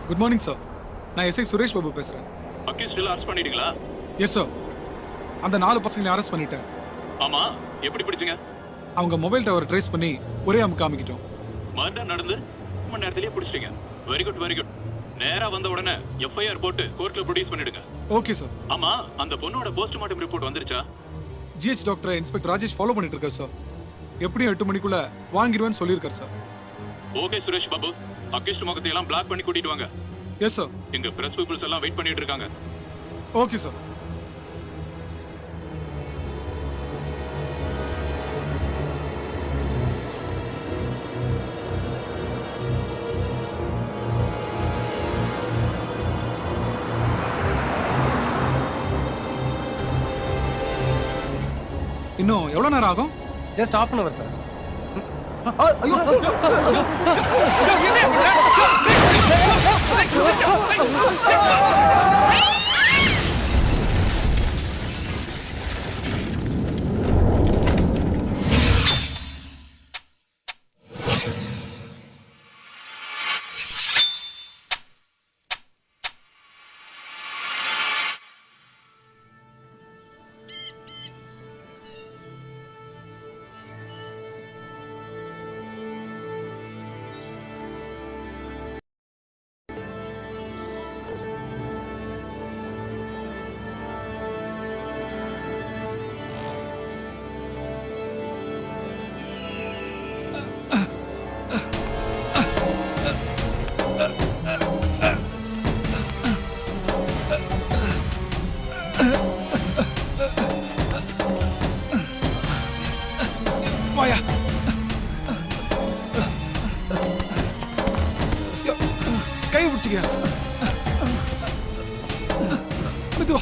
Good morning sir. நான் SI Suresh Babu பேசுறேன். Accused எல்லாம் அரெஸ்ட் பண்ணிட்டீங்களா? Yes sir. அந்த 4 பசங்களை அரெஸ்ட் பண்ணிட்டேன். ஆமா, எப்படி பிடிச்சீங்க? அவங்க மொபைல் டவர் ட்ரேஸ் பண்ணி ஒரே அமுக்கு காமிக்கிட்டோம். மர்டர் நடந்து 1 மணி நேரத்திலேயே பிடிச்சிட்டீங்க. Very good very good. நேரா வந்த உடனே எஃப்ஐஆர் போட்டு கோர்ட்ல ப்ரொடியூஸ் பண்ணிடுங்க. Okay sir. ஆமா, அந்த பொண்ணோட போஸ்ட்மார்ட்டம் ரிப்போர்ட் வந்துருச்சா? GH doctor inspector Rajesh follow பண்ணிட்டு இருக்காரு சார். எப்படியும் 8 மணிக்குள்ள வாங்கிடுவேன்னு சொல்லியிருக்காரு sir. Okay Suresh Babu, accused முகத்தை எல்லாம் பிளாக் பண்ணி கூட்டிட்டு வாங்க. Yes sir. எங்க பிரஸ் பீப்புள்ஸ் எல்லாம் வெயிட் பண்ணிட்டு இருக்காங்க. Okay sir. இன்னும் எவ்வளவு நேரம் ஆகும்? Just half an hour sir. வாயா. கை பிடிச்சிக்க. மெதுவா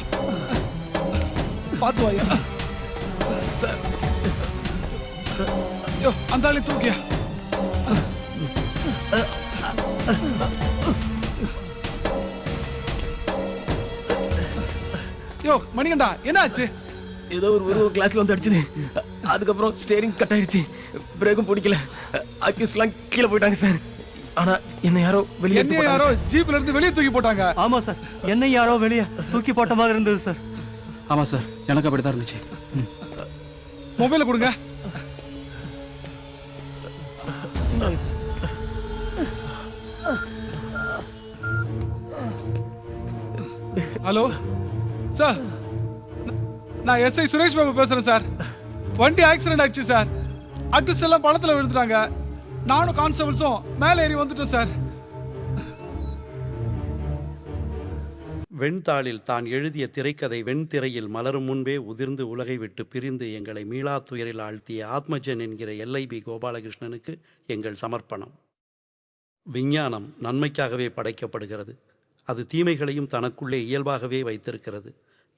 பாத்து வாயா. சார் யோ, அந்த ஆளை தூக்கியா. யோ மணிகண்டா, என்ன ஆச்சு? ஏதோ ஒரு கிளாஸ்ல வந்து அடிச்சுது. அதுக்கப்புறம் ஸ்டேரிங் கட் ஆயிடுச்சு. பிரேக்கும் பிடிக்கல. அக்யூஸ்ட்லாம் கீழே போயிட்டாங்க சார். ஆனா என்ன யாரோ வெளியே ஜீப்ல இருந்து வெளியே தூக்கி போட்டாங்க. ஆமா சார், என்ன யாரோ வெளியே தூக்கி போட்ட மாதிரி இருந்தது சார். ஆமா சார், எனக்கு அப்படிதான் இருந்துச்சு. மொபைல கொடுங்க. ஹலோ சார், நான் எஸ்ஐ சுரேஷ் பாபு பேசுறேன் சார். வண்டி ஆக்சிடென்ட் ஆயிடுச்சு சார். அக்யூஸ்ட் எல்லாம் பழத்துல விழுந்துட்டாங்க. நானும் கான்ஸ்டபிள்ஸும் மேலே ஏறி வந்துட்டோம் சார். வெண்தாளில் தான் எழுதிய திரைக்கதை வெண்திரையில் மலரும் முன்பே உதிர்ந்து உலகை விட்டு பிரிந்து எங்களை மீளா துயரில் ஆழ்த்திய ஆத்மஜன் என்கிற எல்ஐபி கோபாலகிருஷ்ணனுக்கு எங்கள் சமர்ப்பணம். விஞ்ஞானம் நன்மைக்காகவே படைக்கப்படுகிறது. அது தீமைகளையும் தனக்குள்ளே இயல்பாகவே வைத்திருக்கிறது.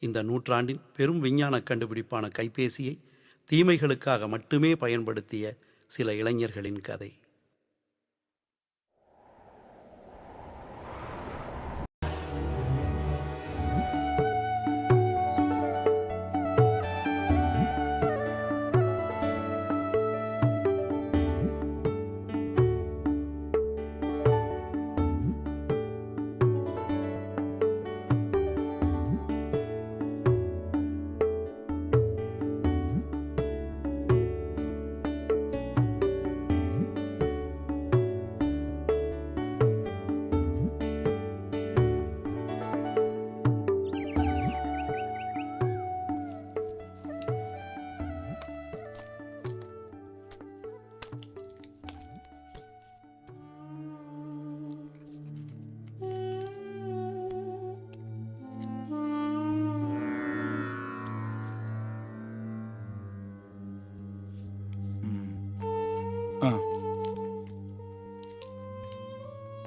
இந்த நூற்றாண்டின் பெரும் விஞ்ஞான கண்டுபிடிப்பான கைபேசியை தீமைகளுக்காக மட்டுமே பயன்படுத்திய சில இளைஞர்களின் கதை.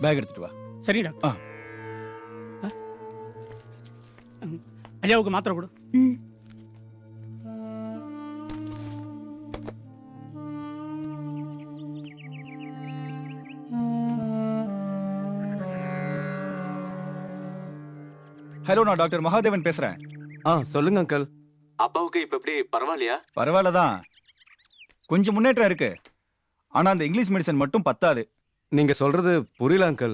பேக் எடுத்துட்டு வா. சரி டாக்டர். ஐயாவுக்கு மாத்திரை கொடு. ஹலோ, நான் டாக்டர் மகாதேவன் பேசுறேன். சொல்லுங்க அங்கிள். அப்பாவுக்கு இப்ப எப்படி பரவாயில்லையா? பரவாயில்லதான், கொஞ்சம் முன்னேற்றம் இருக்கு. ஆனா அந்த இங்கிலீஷ் மெடிசன் மட்டும் பத்தாது. நீங்க சொல்றது புரியல அங்கிள்.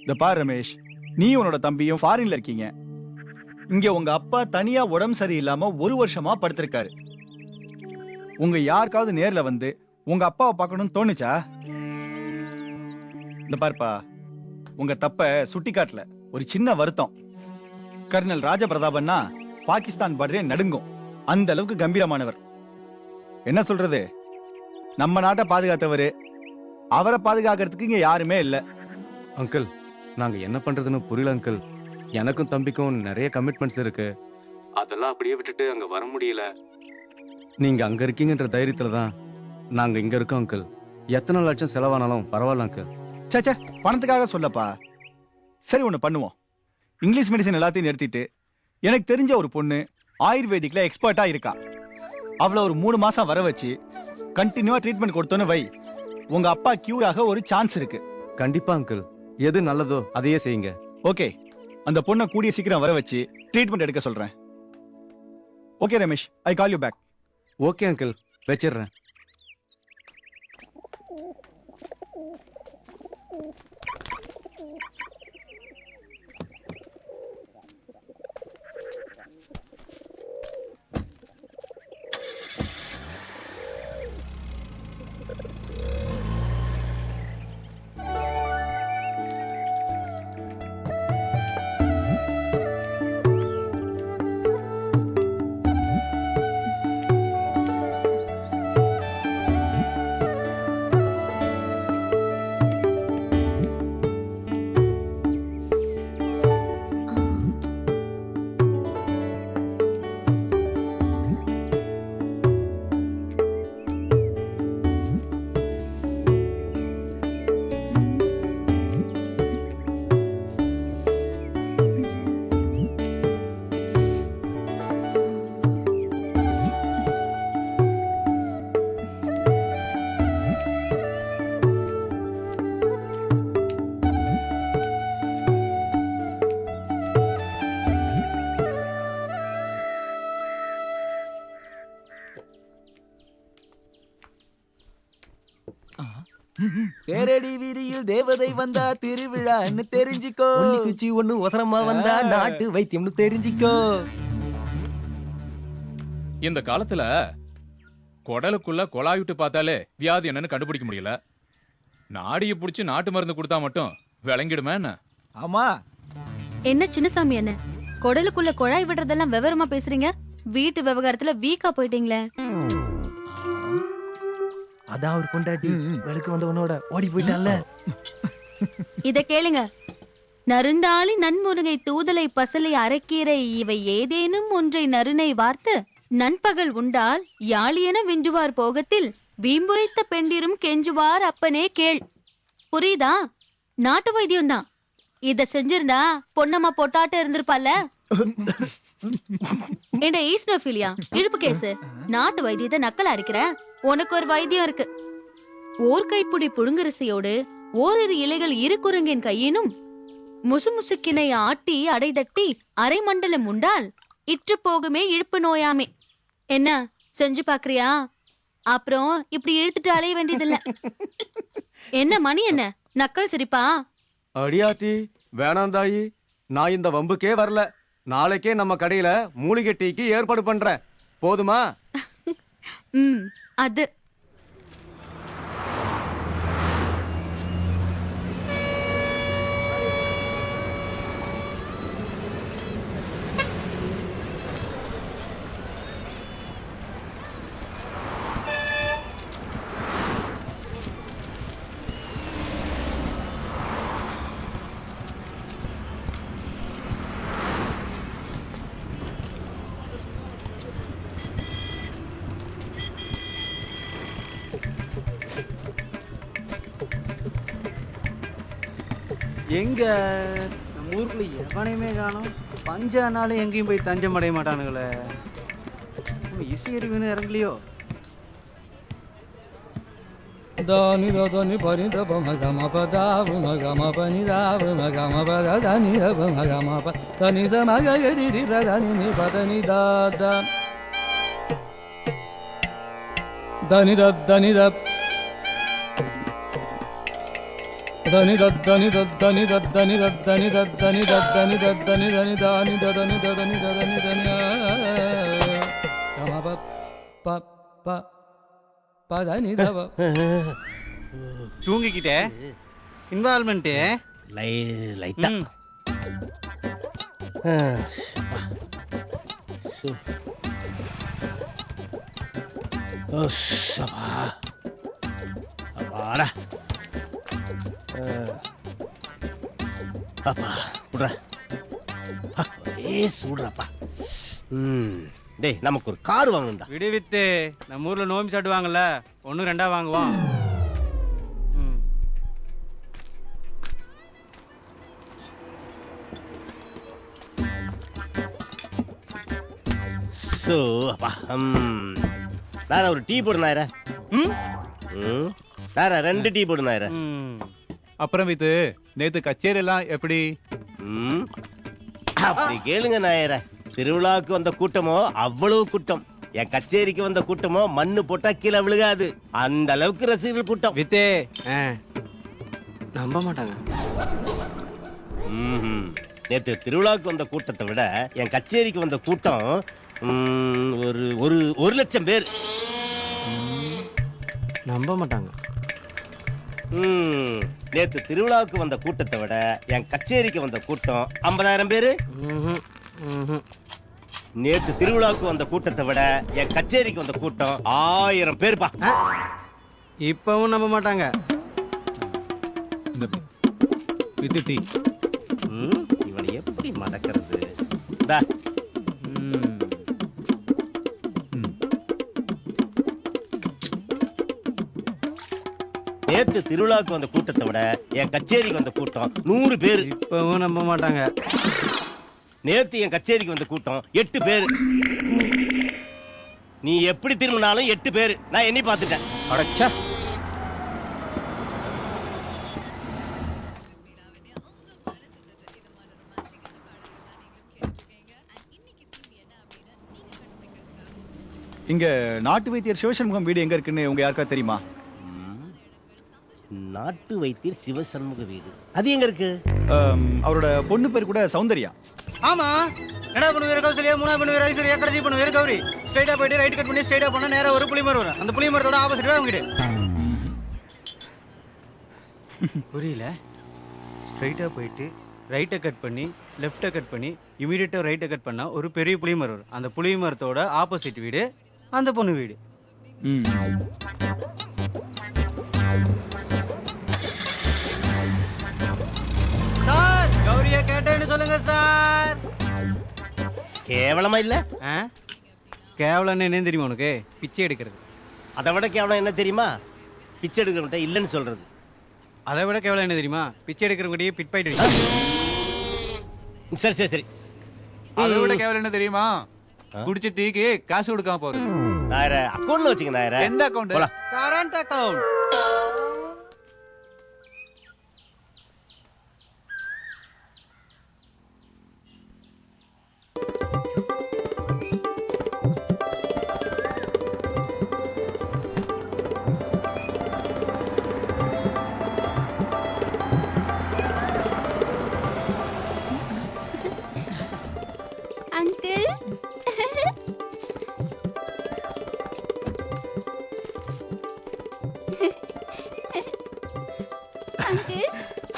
இந்த பார் ரமேஷ், நீ உன்னோட தம்பியும் ஃபாரின்ல இருக்கீங்க. இங்க உங்க அப்பா தனியா உடம்பு சரியில்லாம 1 வருஷமா படுத்திருக்காரு. உங்க யாருக்காவது நேர்ல வந்து உங்க அப்பாவை பார்க்கணும்னு தோணுச்சா? இந்த பாருப்பா, உங்க தப்ப சுட்டி காட்டல, ஒரு சின்ன வருத்தம். கர்னல் ராஜபிரதாபன்னா பாகிஸ்தான் பார்டரே நடுங்கும், அந்த அளவுக்கு கம்பீரமானவர். என்ன சொல்றது, நம்ம நாட்டை பாதுகாத்தவரு, அவரை பாதுகாக்கிறதுக்கு இங்க யாருமே இல்ல. அங்கிள், நாங்க என்ன பண்றதுன்னு புரியல அங்கிள். எனக்கும் தம்பிக்கும் நிறைய கமிட்மெண்ட்ஸ் இருக்கு. அதெல்லாம் அப்படியே விட்டுட்டு அங்க வர முடியல. நீங்க அங்க இருக்கீங்கன்ற தைரியத்துல தான் நாங்க இங்க இருக்கோம் அங்கிள். எத்தனை லட்சம் செலவானாலும் பரவாயில்ல அங்கிள். சேச்சே, பணத்துக்காக சொல்லப்பா. சரி, ஒண்ணு பண்ணுவோம். இங்கிலீஷ் மெடிசன் எல்லாத்தையும் நிறுத்திட்டு எனக்கு தெரிஞ்ச ஒரு பொண்ணு ஆயுர்வேதிக்ல எக்ஸ்பர்ட்டா இருக்கா. அவளை ஒரு 3 மாசம் வர வச்சு கண்டினியூவா ட்ரீட்மெண்ட் கொடுத்தோன்னு வை, உங்க அப்பா கியூர் ஆக ஒரு சான்ஸ் இருக்கு. கண்டிப்பா அங்கிள், எது நல்லதோ அதையே செய்யுங்க. ஓகே, அந்த பொண்ணை கூடிய சீக்கிரம் வர வச்சு ட்ரீட்மெண்ட் எடுக்க சொல்றேன். Okay Ramesh, I call you back. Okay uncle, வச்சிடுறேன். தேரடி வீதியில் தேவதை வந்தா திருவிழான்னு தெரிஞ்சுக்கோ. குச்சி ஒண்ணு ஒசரமா வந்தா நாட்டு வைத்தியம்னு தெரிஞ்சுக்கோ. இந்த காலத்துல குடலுக்குள்ள குழாய் விட்டு பார்த்தாலே வியாதி என்னன்னு கண்டுபிடிக்க முடியல. நாடியை புடிச்சு நாட்டு மருந்து கொடுத்தா மட்டும் விளங்கிடுமே என்ன? ஆமா. என்ன சின்னசாமி, என்ன குடலுக்குள்ள குழாய் விடுறதெல்லாம் விவரமா பேசுறீங்க? வீட்டு விவகாரத்துல வீக்கா போயிட்டீங்களே. அதான் ஒரு பொண்டாட்டி வெளுக்கு வந்த உன்னோட ஓடி போயிட்டான்ல. இத கேளுங்க. நருந்தாளி நன்முருகை தூதலை பசலை அரைக்கீரை இவை ஏதேனும் ஒன்றை நறுனை வார்த்து நண்பகல் உண்டால் யாழியென விஞ்சுவார் போகத்தில் வீம்புரைத்த பெண்டிரும் கெஞ்சுவார் அப்பனே கேள். புரியுதா? நாட்டு வைத்தியம் தான். இத செஞ்சிருந்தா பொன்னம்மா பொட்டாட்ட இருந்திருப்பால. என்ற ஈஸ்னோஃபிலியா இழுப்பு கேசு. நாட்டு வைத்தியத்தை நக்கல் அடிக்கிற. உனக்கு ஒரு வைத்தியம் இருக்கு. ஓர் கைப்புடி புழுங்கரிசையோடு ஓரிரு இலைகள் இரு குரங்கின் கையினும் முசுமுசுக்கினை ஆட்டி அடைதட்டி அரை மண்டலம் உண்டால் இற்று போகுமே இழுப்பு நோயாமே. என்ன செஞ்சு பாக்குறியா? அப்புறம் இப்படி இழுத்துட்டு அலைய வேண்டியதில்ல. என்ன மணி, என்ன நக்கல் சிரிப்பா? அடியாத்தி, வேணாம் தாயி, நான் இந்த வம்புக்கே வரல. நாளைக்கே நம்ம கடையில மூலிகை டீக்கு ஏற்பாடு பண்றேன். போதுமா? அது எங்க நம்ம ஊருக்குள்ள எவனையுமே காணும். பஞ்சானாலும் எங்கேயும் போய் தஞ்சம் அடைய மாட்டானுங்களே. இசை அறிவுன்னு இறங்கலையோ? தானி தோனி பரித பமகம பதாவு மகம பனிதாவு மகம பதனி மகம பனி சமகதி சதனி பதனி தாதா தனி தனி த దని దద్దని దద్దని దద్దని దద్దని దద్దని దద్దని దద్దని దని దాని దదని దదని దదని దని గమ ప ప பதனி தவ தூங்கிக்கிட்டே இன்வால்மெண்ட் லைட்டா அப்பாடா அப்பா விட்ற ஒரே சூடுறாப்பா டேய் நமக்கு ஒரு கார் வாங்கணும்டா. விடுவித்து நம்ம ஊர்ல நோம்பி சாட்டுவாங்கல்ல 1 2 வாங்குவோம். ஸோ அப்பா நான் ஒரு டீ போடுனாயிர வேற 2 டீ போடுனாயிர. அப்புறம் இது நேத்து கச்சேரி எல்லாம் எப்படி? அப்படி கேளுங்க நாயர, திருவிழாவுக்கு வந்த கூட்டமோ அவ்வளவு கூட்டம், என் கச்சேரிக்கு வந்த கூட்டமோ மண்ணு போட்டா கீழே விழுகாது, அந்த அளவுக்கு ரசிகர்கள் கூட்டம். வித்தே நம்ப மாட்டாங்க. நேத்து திருவிழாவுக்கு வந்த கூட்டத்தை விட என் கச்சேரிக்கு வந்த கூட்டம் ஒரு 1,00,000 பேர். நம்ப மாட்டாங்க. நேத்து திருவிழாவுக்கு வந்த கூட்டத்தை விட என் கச்சேரிக்கு வந்த கூட்டம் 50,000 பேரு. நேத்து திருவிழாவுக்கு வந்த கூட்டத்தை விட என் கச்சேரிக்கு வந்த கூட்டம் 1000 பேருப்பா. இப்பவும் நம்ப மாட்டாங்க. இவனை எப்படி மடக்கிறது? நேத்து திருவிழாவுக்கு வந்த கூட்டத்தை விட என் கச்சேரிக்கு வந்த கூட்டம் 100 பேர். இப்பவும் நம்ப மாட்டாங்க. நேத்து என் கச்சேரிக்கு வந்த கூட்டம் 8 பேர். நீ எப்படி திரும்பினாலும் 8 பேர். நான் எண்ணி பார்த்துட்டேன். அடச்சா. இங்க நாட்டு வைத்தியர் சிவசண்முகம் வீடு எங்க இருக்குன்னு உங்க யாருக்கா தெரியுமா? நாட்டு வைத்தியர் சிவசண்முக வீடு அது எங்க இருக்கு? அவரோட பொண்ணு பேர் கூட சௌந்தர்யா. ஆமா. என்ன பண்ணுவீர் கௌசல்யா, மூணா பண்ணுவீர் ஐஸ்வர்யா, கடைசி பண்ணுவீர் கௌரி. ஸ்ட்ரைட்டா போயிட்டு ரைட் கட் பண்ணி ஸ்ட்ரைட்டா போனா நேரா ஒரு புளிமரம் வரும். அந்த புளிமரத்தோட ஆப்போசிட் அவங்க வீடு. புரியல. ஸ்ட்ரைட்டா போயிட்டு ரைட்டை கட் பண்ணி லெஃப்ட்டை கட் பண்ணி இமீடியட்டா ரைட்டை கட் பண்ணா ஒரு பெரிய புளிமரம் வரும். அந்த புளிமரத்தோட ஆப்போசிட் வீடு அந்த பொண்ணு வீடு. சார் கௌரியா கேட்டேன்னு சொல்லுங்க சார். கேவலமா இல்ல? கேவலம் என்ன தெரியுமா உனக்கு? பிச்சை எடுக்கிறது. அதை விட கேவலம் என்ன தெரியுமா? பிச்சை எடுக்கிறவன்ட்ட இல்லைன்னு சொல்றது. அதை விட கேவலம் என்ன தெரியுமா? பிச்சை எடுக்கிறவங்ககிட்டயே பிட் பாயிட்டு. சரி சரி சரி. அதை விட கேவலம் என்ன தெரியுமா? குடிச்ச டீக்கு காசு கொடுக்காம போறது. நாயர அக்கவுண்ட்ல வச்சுக்க நாயர. எந்த account? Current account. Uncle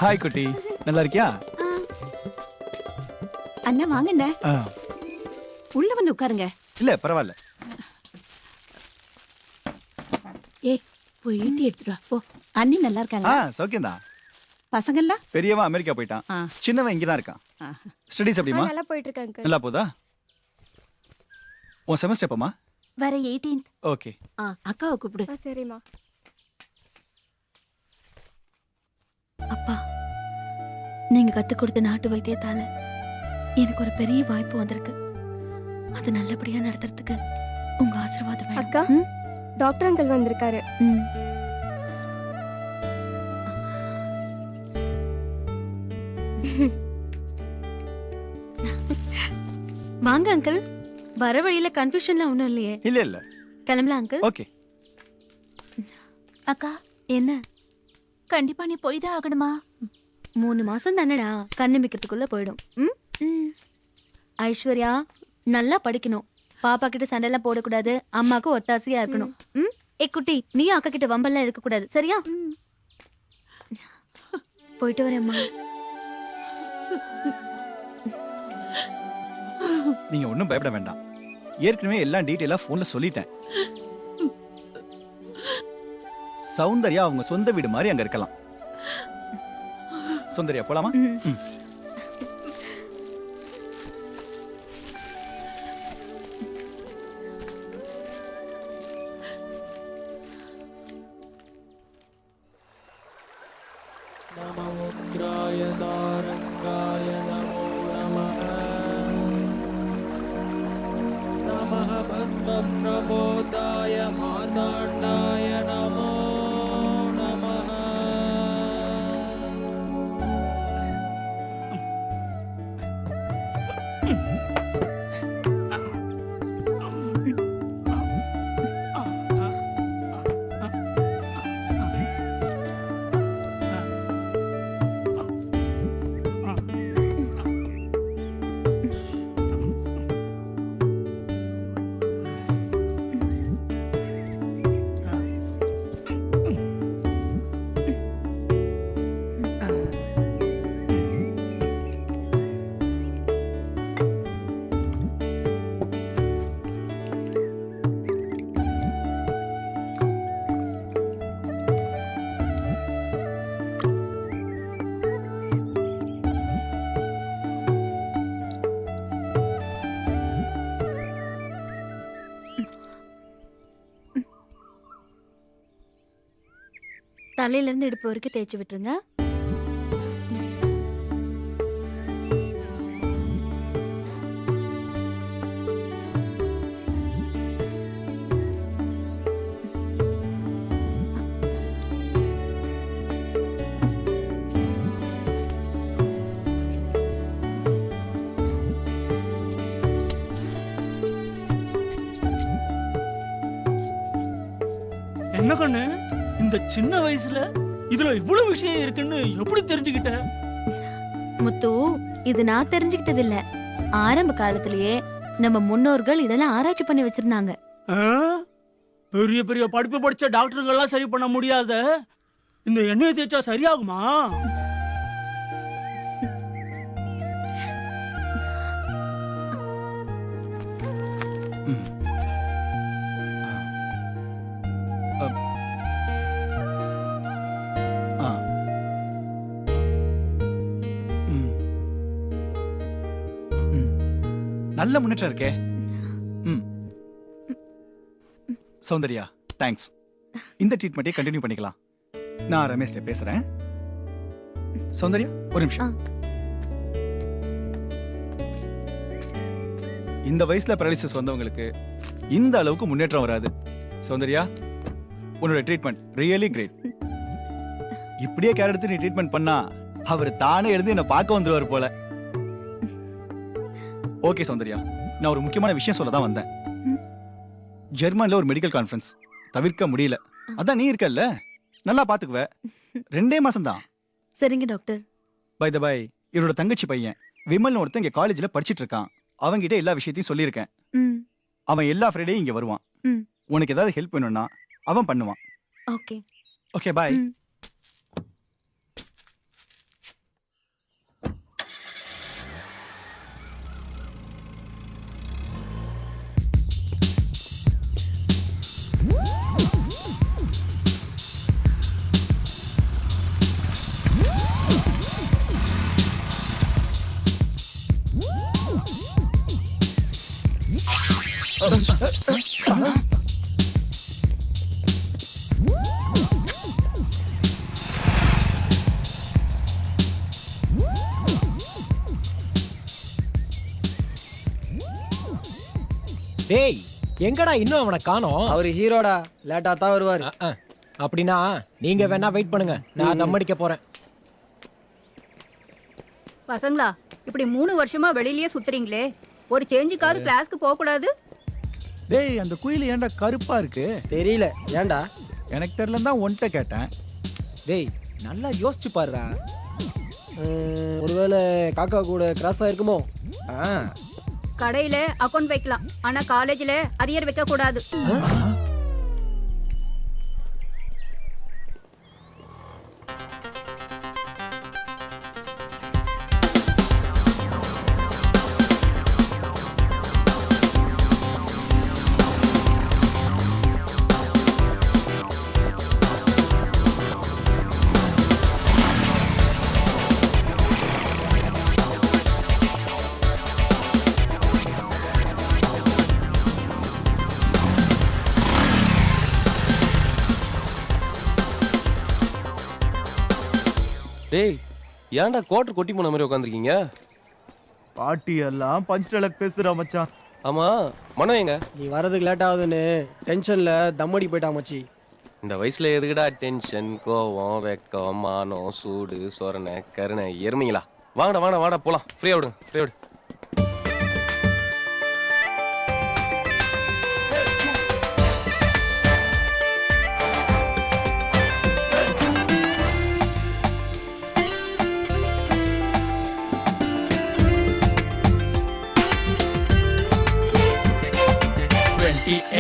hi குட்டி, நல்லா இருக்கியா? அண்ணா வாங்கண்ணே, உள்ள வந்து உட்காருங்க. இல்ல பரவாயில்ல. ஏ போய் ஈட்டி எடுத்துட்டு வா போ. அண்ணி நல்லா இருக்காங்க? சௌக்கியம்தான். பசங்கள்லாம்? பெரியவன் அமெரிக்கா போயிட்டான், சின்னவன் இங்கதான் இருக்கான். ஸ்டடீஸ் எப்படிமா? நல்லா போயிட்டு இருக்காங்க. நல்லா போதா? உன் செமஸ்டர் எப்பமா? வர 18th. ஓகே. அக்காவை கூப்பிடு. சரிம்மா. அப்பா, நீங்க கத்து கொடுத்த நாட்டு வைத்தியத்தால எனக்கு ஒரு பெரிய வாய்ப்பு வந்திருக்கு. அது நல்லபடியா நடத்துறதுக்கு உங்க ஆசீர்வாதம் வேணும். அக்கா, டாக்டர் அங்கிள் வந்திருக்காரு. வாங்க அங்கிள். வர வழியில கன்ஃபியூஷன்லாம் ஒண்ணும் இல்லையே? இல்ல இல்ல. கிளம்பலாம் அங்கிள். ஓகே. அக்கா என்ன? கண்டிப்பா நீ போய் தான் ஆகணுமா? 3 மாசம் தானடா, கண்ணிமிக்கிறதுக்குள்ள போயிடும். ஐஸ்வர்யா நல்லா படிக்கணும், பாப்பா கிட்ட சண்டைலாம் போடக்கூடாது, அம்மாக்கு ஒத்தாசையா இருக்கணும். ஏ குட்டி, நீ அக்கா கிட்ட வம்பெல்லாம் இருக்க கூடாது, சரியா? போயிட்டு வரேம்மா. நீங்க ஒன்றும் பயப்பட வேண்டாம். ஏற்கனவே எல்லாம் டீட்டெயிலா போன்ல சொல்லிட்டேன். சௌந்தர்யா அவங்க சொந்த வீடு மாதிரி அங்க இருக்கலாம். சௌந்தர்யா போலாமா? நம உக்ராய சாரங்காய நமோ நமः. நமः பத்மப்ரபோதாய மார்த்தாண்டாய நமோ நமः. தலையில இருந்து இடுப்பு வரைக்கும் தேய்ச்சி விட்டுருங்க. என்ன கண்ணு, இந்த சின்ன வயசுல இதுல இவ்வளவு விஷயம் இருக்குன்னு எப்படி தெரிஞ்சுக்கிட்ட? முத்து, இது நான் தெரிஞ்சுக்கிட்டது இல்ல, ஆரம்ப காலத்திலேயே நம்ம முன்னோர்கள் இதெல்லாம் ஆராய்ச்சி பண்ணி வச்சிருந்தாங்க. பெரிய பெரிய படிப்பு படிச்ச டாக்டர்கள் எல்லாம் சரி பண்ண முடியாத இந்த எண்ணெயை தேய்ச்சா சரியாகுமா? நல்ல முன்னேற்றம் இருக்கே. சௌந்தர்யா, தேங்க்ஸ். இந்த ட்ரீட்மெண்ட்டே கண்டினியூ பண்ணிக்கலாம். நான் ரமேஷ்ட பேசுறேன். சௌந்தர்யா, ஒரு நிமிஷம். இந்த வயசுல பேரலிசிஸ் வந்தவங்களுக்கு இந்த அளவுக்கு முன்னேற்றம் வராது. சௌந்தர்யா, உன்னோட ட்ரீட்மெண்ட் ரியலி கிரேட். இப்படியே கேர் எடுத்து நீ ட்ரீட்மெண்ட் பண்ணா அவர் தானே எழுந்து என்ன பார்க்க வந்துருவார் போல. ஓகே சௌந்தர்யா, நான் ஒரு முக்கியமான விஷயம் சொல்ல தான் வந்தேன். ஜெர்மன்ல ஒரு மெடிக்கல் கான்ஃபரன்ஸ் தவிர்க்க முடியல. அதான் நீ இருக்கல்ல, நல்லா பாத்துக்குவ. 2 மாசம் தான். சரிங்க டாக்டர். பை த பை, இவரோட தங்கச்சி பையன் விமல் ஒருத்தன் இங்க காலேஜ்ல படிச்சிட்டு இருக்கான். அவங்கிட்ட எல்லா விஷயத்தையும் சொல்லியிருக்கேன். அவன் எல்லா ஃப்ரைடேயும் இங்க வருவான். உனக்கு ஏதாவது ஹெல்ப் வேணும்னா அவன் பண்ணுவான். Okay okay, bye. டேய், எங்கடா இன்னும் அவனை காணோம்? அவர் ஹீரோடா, லேட்டா தான் வருவார். அப்படின்னா நீங்க வேணா வெயிட் பண்ணுங்க, நான் தம் அடிக்க போறேன். பசங்களா, இப்படி 3 வருஷமா வெளியிலேயே சுத்துறீங்களே, ஒரு சேஞ்சுக்காவது கிளாஸ்க்கு போக கூடாது? டேய், அந்த குயில் ஏன்டா கருப்பா இருக்கு? தெரியல, ஏன்டா? எனக்கு தெரியலன்னு தான் உன்கிட்ட கேட்டேன். டேய், நல்லா யோசிச்சு பாருடா. ஒருவேளை காக்கா கூட கிராஸ் ஆயிருக்குமோ? கடையில அக்கௌண்ட் வைக்கலாம், ஆனா காலேஜ்ல அரியர் வைக்க கூடாது. டேய், ஏன்டா கோட்டர் கொட்டி போன மாதிரி உட்காந்துருக்கீங்க? பாட்டி எல்லாம் பஞ்ச் டயலாக் பேசுறா மச்சான். ஆமா, மனோ எங்க? நீ வரதுக்கு லேட் ஆகுதுன்னு டென்ஷன்ல தம்மடி போயிட்டா மச்சி. இந்த வயசுல எதுக்குடா டென்ஷன், கோவம், வெக்கம், மானம், சூடு, சொரணை, கருணை, எருமைங்களா? வாங்கடா வாடா வாடா போலாம். ஃப்ரீயா விடுங்க, ஃப்ரீயா விடு.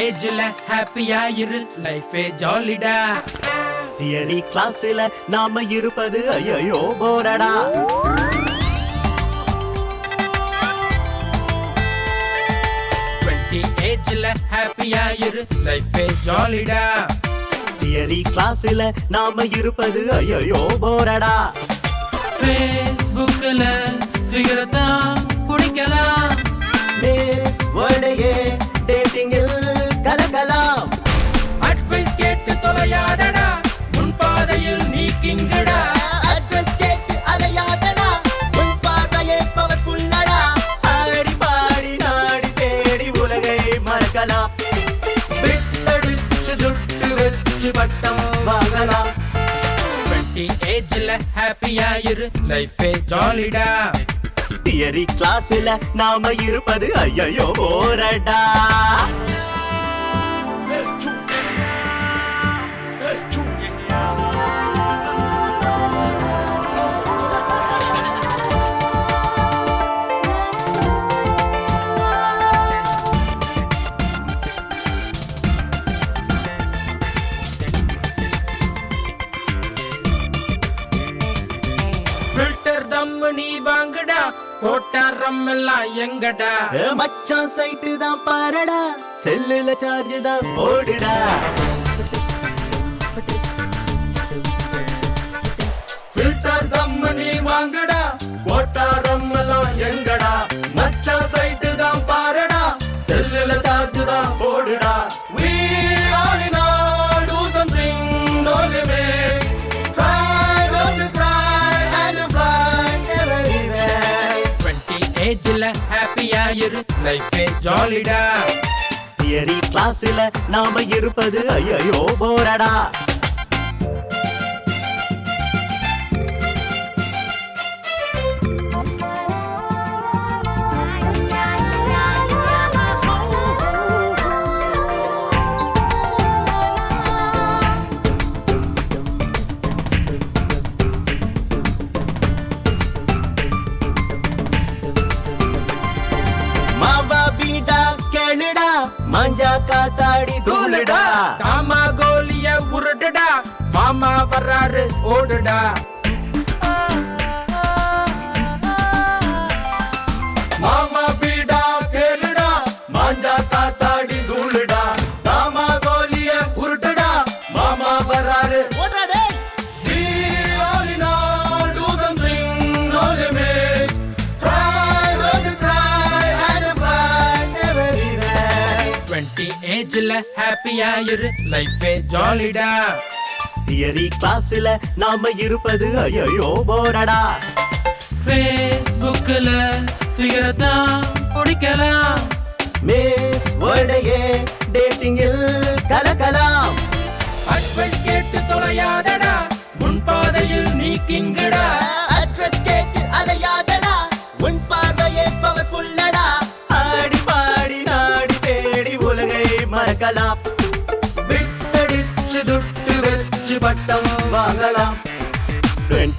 ஏஜ்ல ஹாப்பியா இரு, லைஃபே ஜாலிடா. தியரி கிளாஸ்ல நாம இருப்பது ஐயோ போரடா. ஏஜ்ல ஹாப்பியா இரு, லைஃபே ஜாலிடா. தியரி கிளாஸ்ல நாம இருப்பது ஐயோ போரடா. ஃபேஸ்புக்ல ஃபிகர் தான் பிடிக்கலாம், வேர்டையே டேட்டிங்கில் கலக்கலாம். அட்வைஸ் கேட்டு தொலையாதடா, உன் பாதையில் நீ கிங்கடா. அட்வைஸ் கேட்டு அலையாதடா, உன் பார்வையே பவர்ஃபுல்லடா. ஆடி பாடி நாடி தேடி உலகை மறக்கலாம். விட்டடிச்சு துட்டு வச்சு பட்டம் வாங்கலாம். ஏஜ்ல ஹாப்பியா இரு, லைஃபே ஜாலிடா. தியரி கிளாஸ்ல நாம இருப்பது ஐயோ போரடா. ஃபில்டர் தம்மு நீ வாங்குடா, கோட்டாரம் எல்லாம் எங்கடா. மச்சான் சைட்டு தான் பாருடா, செல்லுல சார்ஜ் தான் போடுடா. ஃபில்டர் தம்மு நீ வாங்குடா, கோட்டாரம் எல்லாம் எங்கடா. மச்சான் சைட்டு தான் பாருடா, செல்லுல சார்ஜ் தான் போடுடா. We all in all do something, no limit. Try not to cry and fly everywhere. 20 ஏஜ்ல ஹாப்பியா இரு, லைஃபே ஜாலிடா. தியரி கிளாஸ்ல நாம இருப்பது ஐயோ போரடா. மஞ்சா காத்தாடி தூளுடா. காமா கோலிய உருடுடா, மாமா வர்றாரு ஓடுடா. மாமா பீடா கேளுடா, மாஞ்சா காத்தாடி தூளுடா. காமா கோலிய உருடுடா, மாமா வர்றாரு ஓடுடா. We all in all do something, no limit. Try not to cry and fly everywhere. 20 ஏஜ்ல ஹாப்பியா இரு, லைஃபே ஜாலிடா. தியரி கிளாஸ்ல நாம இருப்பது ஐயோ போரடா. ஃபேஸ்புக்ல ஃபிகர் தான் பிடிக்கலாம், மிஸ் வேர்டையே டேட்டிங்கில் கலக்கலாம். அட்வைஸ் கேட்டு தொலையாதடா, உன் பாதையில் நீ கிங்கடா. அட்வைஸ் கேட்டு அலையாதடா, உன் பார்வையே பவர்ஃபுல்லடா. ஆடி பாடி நாடி தேடி உலகை மறக்கலாம். விட்டடிச்சு துட்டு வச்சு பட்டம் வாங்கலாம்.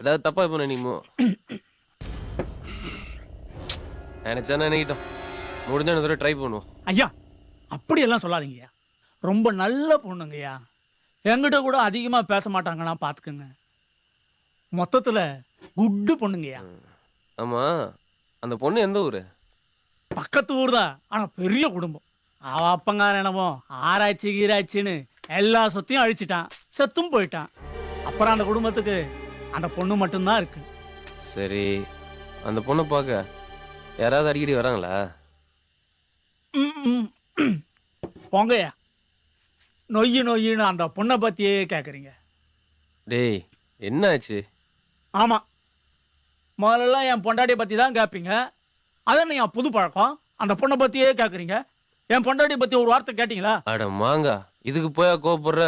ஏதாவது தப்பா பண்ண நீ நினைச்சா நினைக்கிட்டோம். முடிஞ்ச தடவை ட்ரை பண்ணுவோம். ஐயா அப்படியெல்லாம் சொல்லாதீங்கய்யா. ரொம்ப நல்ல பொண்ணுங்கய்யா. என்கிட்ட கூட அதிகமா பேச மாட்டாங்கன்னா பாத்துக்கோங்க. மொத்தத்துல குட்டு பொண்ணுங்கய்யா. ஆமா, அந்த பொண்ணு எந்த ஊரு? பக்கத்து ஊர் தான், ஆனா பெரிய குடும்பம். அவ அப்பங்கார என்னமோ ஆராய்ச்சி கீராய்ச்சின்னு எல்லா சொத்தையும் அழிச்சிட்டான், செத்தும் போயிட்டான். அப்புறம் அந்த குடும்பத்துக்கு அந்த பொண்ணு மட்டும்தான் இருக்கு. சரி, அந்த பொண்ணை பார்க்க யாராவது அடிக்கடி வராங்களா? போங்கய்யா, நொய்யின்னு அந்த பொண்ணை பத்தியே கேக்குறீங்க. டேய் என்னாச்சு? ஆமா, முதல்ல என் பொண்டாட்டியை பத்தி தான் கேட்பீங்க. அதான் என் புது பழக்கம். அந்த பொண்ணை பத்தியே கேக்குறீங்க. என் பொண்டாட்டியை பத்தி ஒரு வார்த்தை கேட்டீங்களா? அட மாங்கா, இதுக்கு போயா கோவப்படுற?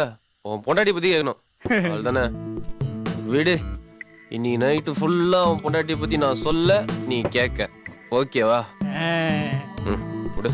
உன் பொண்டாட்டி பத்தி கேட்கணும் அவ்வளவுதானே. விடு, இன்னைக்கு நைட்டு ஃபுல்லா உன் பொண்டாட்டியை பத்தி நான் சொல்ல, நீ கேட்க. ஓகேவா? விடு.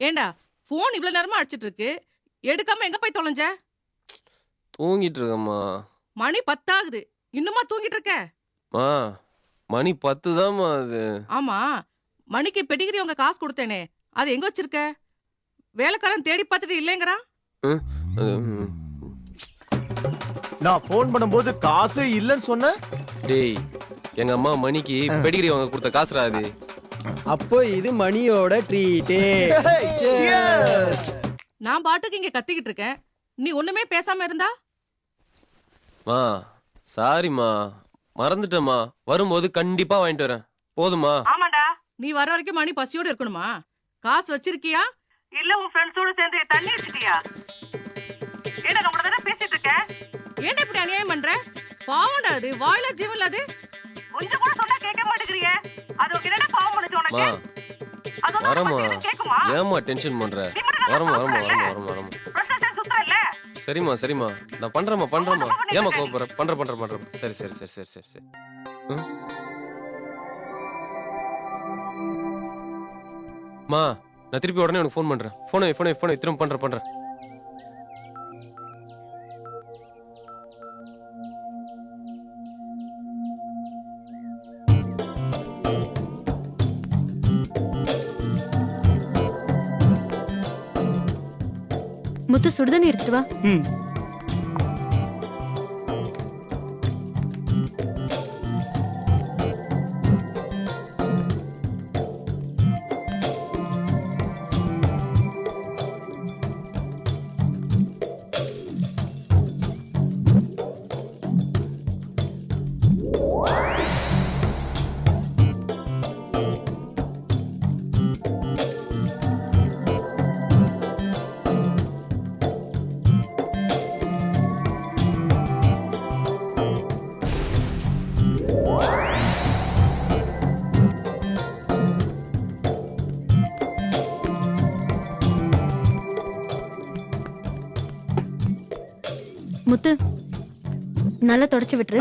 ஏண்டா போன் இவ்வளவு நேரமா அடிச்சிட்டு இருக்கு, எடுக்காம எங்க போய் தொலைஞ்ச? தூங்கிட்டு இருக்கம்மா. மணி 10 ஆகுது, இன்னுமா தூங்கிட்டு இருக்க? மணி 10 தான்மா அது. ஆமா, மணிக்கு பெடிகிரி உங்க காசு கொடுத்தேனே, அது எங்க வச்சிருக்க? வேலைக்காரன் தேடி பார்த்துட்டு இல்லைங்கிறான். நான் போன் பண்ணும்போது காசு இல்லைன்னு சொன்ன. டேய், எங்க அம்மா மணிக்கு பெடிகிரி வாங்க கொடுத்த காசுடா அது. அப்போ இது மணியோட ட்ரீட்டே. நான் பாட்டுக்கு இங்க கத்திக்கிட்டு இருக்கேன், நீ ஒண்ணுமே பேசாம இருந்தா? சாரிம்மா, மறந்துட்டேம்மா. வரும்போது கண்டிப்பா வாங்கிட்டு வரேன். போதுமா? ஆமாடா, நீ வர வரைக்கும் மணி பசியோட இருக்கணுமா? காசு வச்சிருக்கியா இல்ல உன் ஃப்ரெண்ட்ஸோட சேர்ந்து தண்ணி வச்சிட்டியா? ஏடா நான் உங்கள பேசிட்டு இருக்கேன், ஏன்டா இப்படி அநியாயம் பண்ற? பாவம்டா, அது வாயில ஜீவன் அது. கொஞ்சம் கூட சொன்னா கேட்க மாட்டேங்கறியே, அது என்னடா பாவம் பண்ணுச்சு உனக்கு? வரமா, ஏமா டென்ஷன் பண்ற? வரமா. சரிம்மா, நான் பண்றேம்மா. ஏமா கோபப்படுற? பண்றேன். சரி. மா, நான் திருப்பி உடனே உனக்கு ஃபோன் பண்றேன். போனை திரும்ப பண்றேன். முத்து, சுடுதண்ணி எடுத்துட்டு வா. முத்து, நல்லா தொடச்சு விட்டுரு.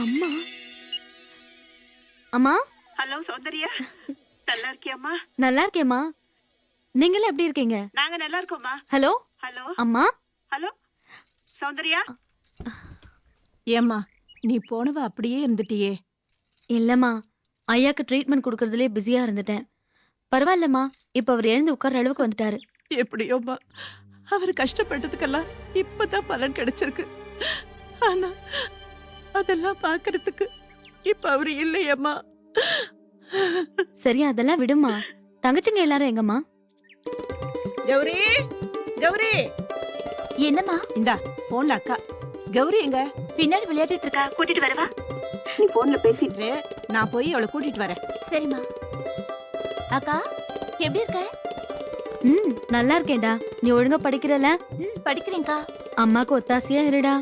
அம்மா அம்மா ஹலோ சௌந்தர்யா நல்லா இருக்கியாம்மா? நல்லா இருக்கேம்மா. நீங்களே எப்படி இருக்கீங்க? நாங்க நல்லா இருக்கோம்மா. ஹலோ ஹலோ அம்மா. ஹலோ சௌந்தர்யா. ஏம்மா நீ போனவ அப்படியே இருந்துட்டியே? இல்லம்மா, ஐயாக்கு ட்ரீட்மெண்ட் கொடுக்கறதுலே பிஸியா இருந்துட்டேன். பரவாயில்லம்மா, இப்ப அவர் எழுந்து உட்கார்ற அளவுக்கு வந்துட்டாரு. எப்படியோம்மா அவர் கஷ்டப்பட்டதுக்கெல்லாம் இப்பதான் பலன் கிடைச்சிருக்கு. ஆனா அதெல்லாம் பாக்குறதுக்கு இப்ப அவரு இல்லையம்மா. சரி அதெல்லாம் விடுமா. தங்கச்சிங்க எல்லாரும் எங்கம்மா? கௌரி கௌரி. என்னம்மா? இந்தா போன்ல அக்கா. கௌரி எங்க? பின்னாடி விளையாடிட்டு இருக்கா, கூட்டிட்டு வரவா? நீ போன்ல பேசிட்டு நான் போய் அவளை கூட்டிட்டு வரேன். சரிம்மா. அக்கா எப்படி இருக்க? நல்லா இருக்கேன்டா. நீ ஒழுங்கா படிக்கிறல? படிக்கிறேன்க்கா. அம்மாக்கு ஒத்தாசையா இருடா.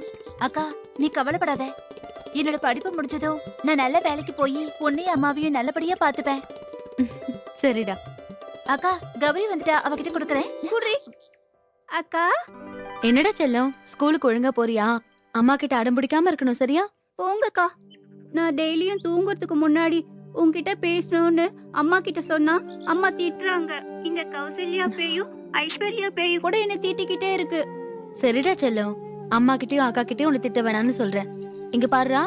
அக்கா நீ கவலைப்படாத. என்னோட படிப்பு முடிஞ்சதும் நான் நல்ல வேலைக்கு போய் உன்னையும் அம்மாவையும் நல்லபடியா பாத்துப்பேன். சரிடா. அக்கா கௌரி வந்துட்டா, அவகிட்ட கொடுக்கறேன். குடி. அக்கா என்னடா செல்லம், ஸ்கூலுக்கு ஒழுங்கா போறியா? அம்மா கிட்ட அடம் பிடிக்காம இருக்கணும் சரியா? போங்கக்கா. நான் டெய்லியும் தூங்குறதுக்கு முன்னாடி உன்கிட்ட பேசணும்னு அம்மா கிட்ட சொன்னா அம்மா திட்டுறாங்க. இந்த கௌசல்யா பேயும் ஐஸ்வர்யா பேயும் கூட என்ன திட்டிக்கிட்டே இருக்கு. சரிடா செல்லம், அம்மா கிட்டயும் அக்கா கிட்டயும் உன்னை திட்ட வேணாம்னு சொல்றேன். இங்க பாருடா,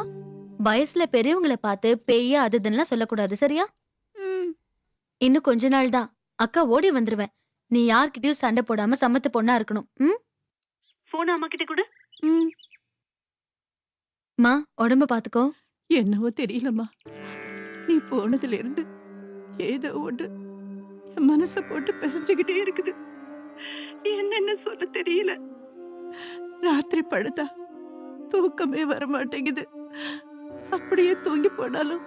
வயசுல பெரியவங்களை பார்த்து பேய அதுதுன்னு சொல்லக்கூடாது சரியா? இன்னும் கொஞ்ச நாள் தான், அக்கா ஓடி வந்துருவேன். நீ யார்கிட்டயும் சண்டை போடாம சமத்து பொண்ணா இருக்கணும். போன் அம்மா கிட்ட கொடு. மா உடம்ப பாத்துக்கோ. என்னவோ தெரியலம்மா, நீ போனதுல இருந்து ஏதோ ஒன்று என் மனச போட்டு பிசைஞ்சுக்கிட்டே இருக்குது. என்னென்ன சொல்ல தெரியல. ராத்திரி படுத்தா தூக்கமே வர மாட்டேங்குது. அப்படியே தூங்கி போனாலும்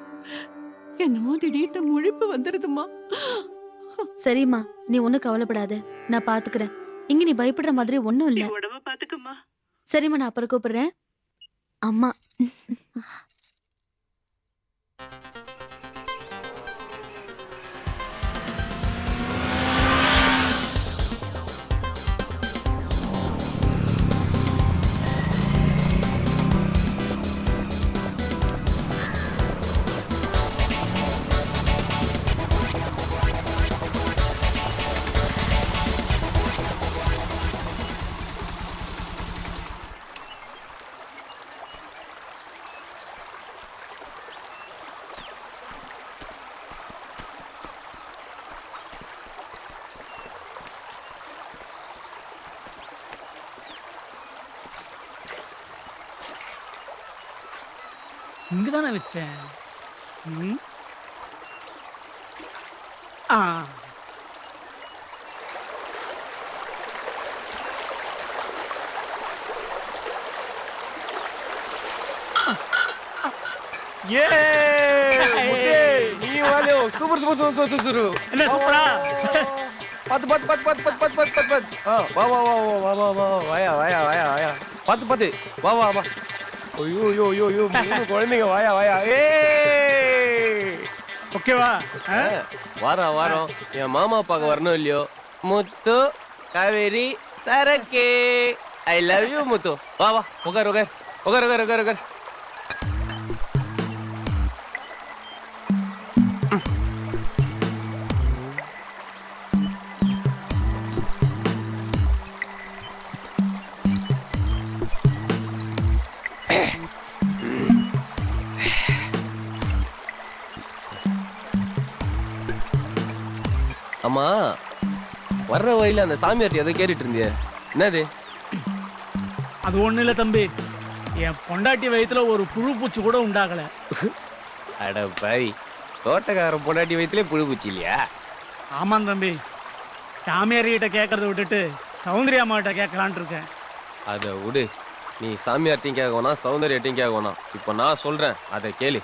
என்னமோ திடீர்னு முழிப்பு வந்துருதுமா. சரிம்மா, நீ ஒண்ணும் கவலைப்படாத, நான் பாத்துக்கிறேன். இங்க நீ பயப்படுற மாதிரி ஒண்ணும் இல்ல. உடம்ப பாத்துக்கம்மா. சரிம்மா, நான் அப்புறம் கூப்பிடுறேன். அம்மா இங்கதானே வச்சேன். Super super super super. என்ன சூப்பரா? பாத்து பாத்து பாத்து பாத்து பாத்து பாத்து பாத்து பாத்து. வா வா வா வா வா வா வாயா வாயா வாயா வாயா. பாத்து பாத்து வா வா வா. ஐயோ ஐயோ ஐயோ ஐயோ குழந்தைங்க வாயா வாயா. ஓகேவா? வாரம் வாரம் என் மாமா பார்க்க வரணும் இல்லையோ. முத்து காவேரி சரக்கே ஐ லவ் யூ முத்து. வா வா உட்கார் உட்கார் உட்கார் உட்கார் உட்கார் உட்கார். அம்மா வர்ற வழியில அந்த சாமியார்ட்ட எதை கேட்டுட்டு இருந்திய, என்னது? அது ஒண்ணு இல்ல தம்பி, என் பொண்டாட்டி வயித்துல ஒரு புழு பூச்சி கூட உண்டாகல. அட பாவி, தோட்டக்காரன் பொண்டாட்டி வயிற்றுலேயே புழு பூச்சி இல்லையா? ஆமாம் தம்பி, சாமியார் கிட்ட கேட்கறத விட்டுட்டு சௌந்தர்யா அம்மாட்ட கேட்கலான் இருக்கேன். அதை விடு, நீ சாமியார்ட்டையும் கேட்க வேணாம் சௌந்தர்யாட்டையும் கேட்க வேணாம். இப்போ நான் சொல்றேன், அதை கேளு.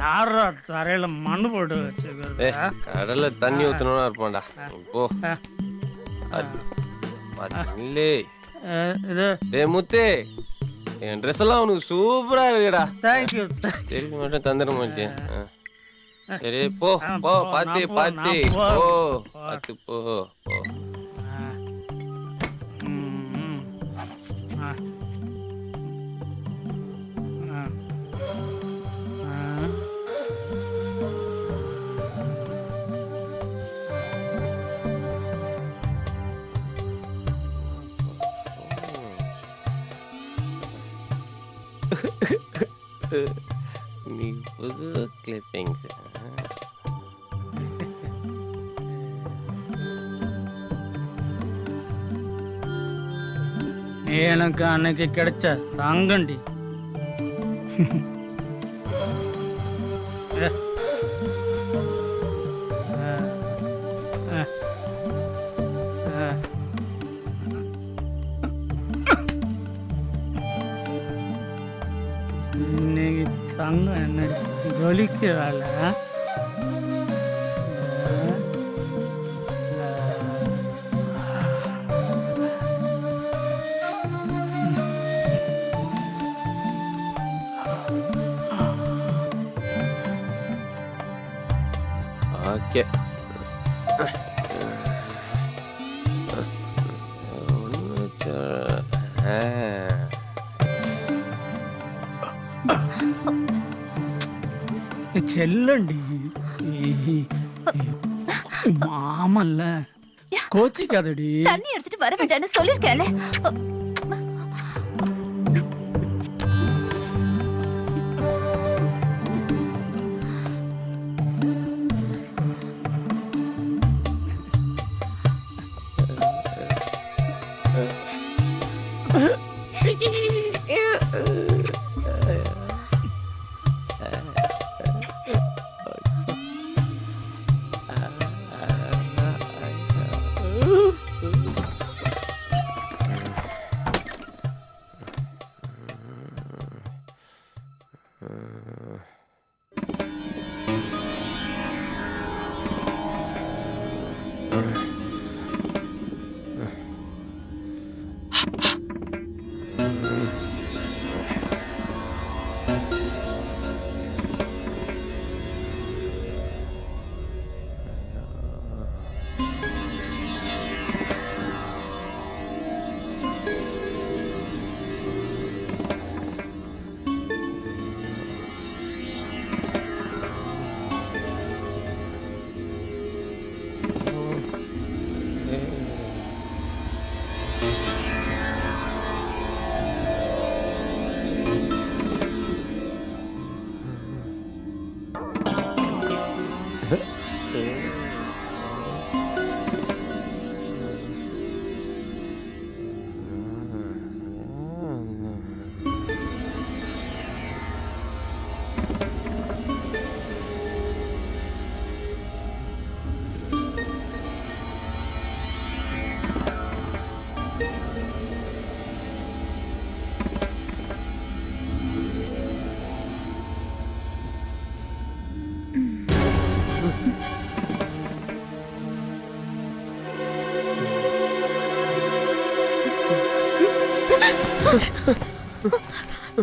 யாரா தரையில மண்ணு போட்டு வச்சுக்கிறது? கடல்ல தண்ணி ஊத்தணும்னா இருப்பான்டா. போ. இல்லே. டேய் முத்து. என் ட்ரெஸ் எல்லாம் உனக்கு சூப்பரா இருக்குடா. Thank you. திருப்பி மட்டும் தந்துட மாட்டேன். சரி போ போ பாத்து பாத்து போ பாத்து போ போ. நீ புது கிளிப்பிங்ஸ். எனக்கு அன்னைக்கு கிடைச்ச தங்கண்டி. இன்னைக்கு தங்கம் என்ன ஜொலிக்கிறாள். ஓகே செல்லண்டி மாமல்ல கோச்சிக்காதடி. தண்ணி எடுத்துட்டு வர வேண்டாம்னு சொல்லிருக்கேன்ல.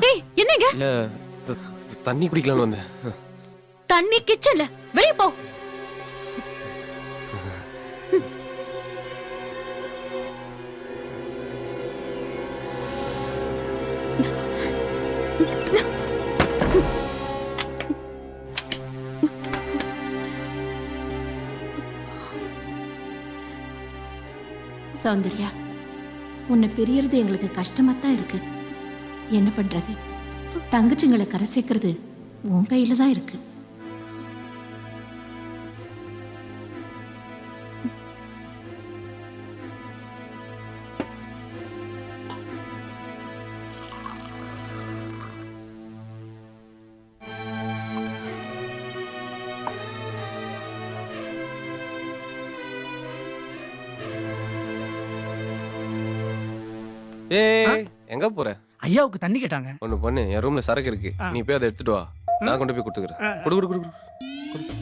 டேய் என்னங்க? இல்ல தண்ணி குடிக்கலாம்னு வந்தேன். தண்ணி கிச்சன்ல வெளிய போ. சௌந்தர்யா, உன்னை பிரியறது எங்களுக்கு கஷ்டமா தான் இருக்கு. என்ன பண்றது? தங்கச்சிங்களை கரை சேர்க்கறது உன் கையில தான் இருக்கு. ஏய் எங்க போற? ஐயாவுக்கு தண்ணி கேட்டாங்க. ஒண்ணு பண்ணு, என் ரூம்ல சரக்கு இருக்கு, நீ போய் அதை எடுத்துட்டு வா. நான் கொண்டு போய் கொடுத்துக்கிறேன். கொடு கொடு கொடு கொடு.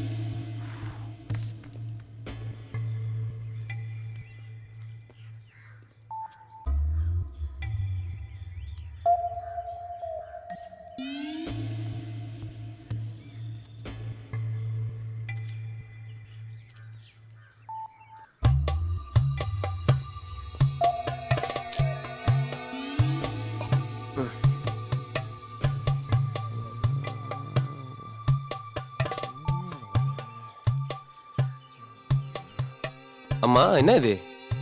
அம்மா என்ன இது?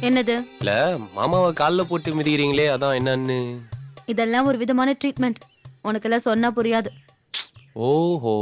என்னது? இல்ல மாமாவை கால்ல போட்டு மிதிக்கிறீங்களே அதான் என்னன்னு. இதெல்லாம் ஒரு விதமான ட்ரீட்மெண்ட். உனக்கெல்லாம் சொன்னா புரியாது. ஓஹோ.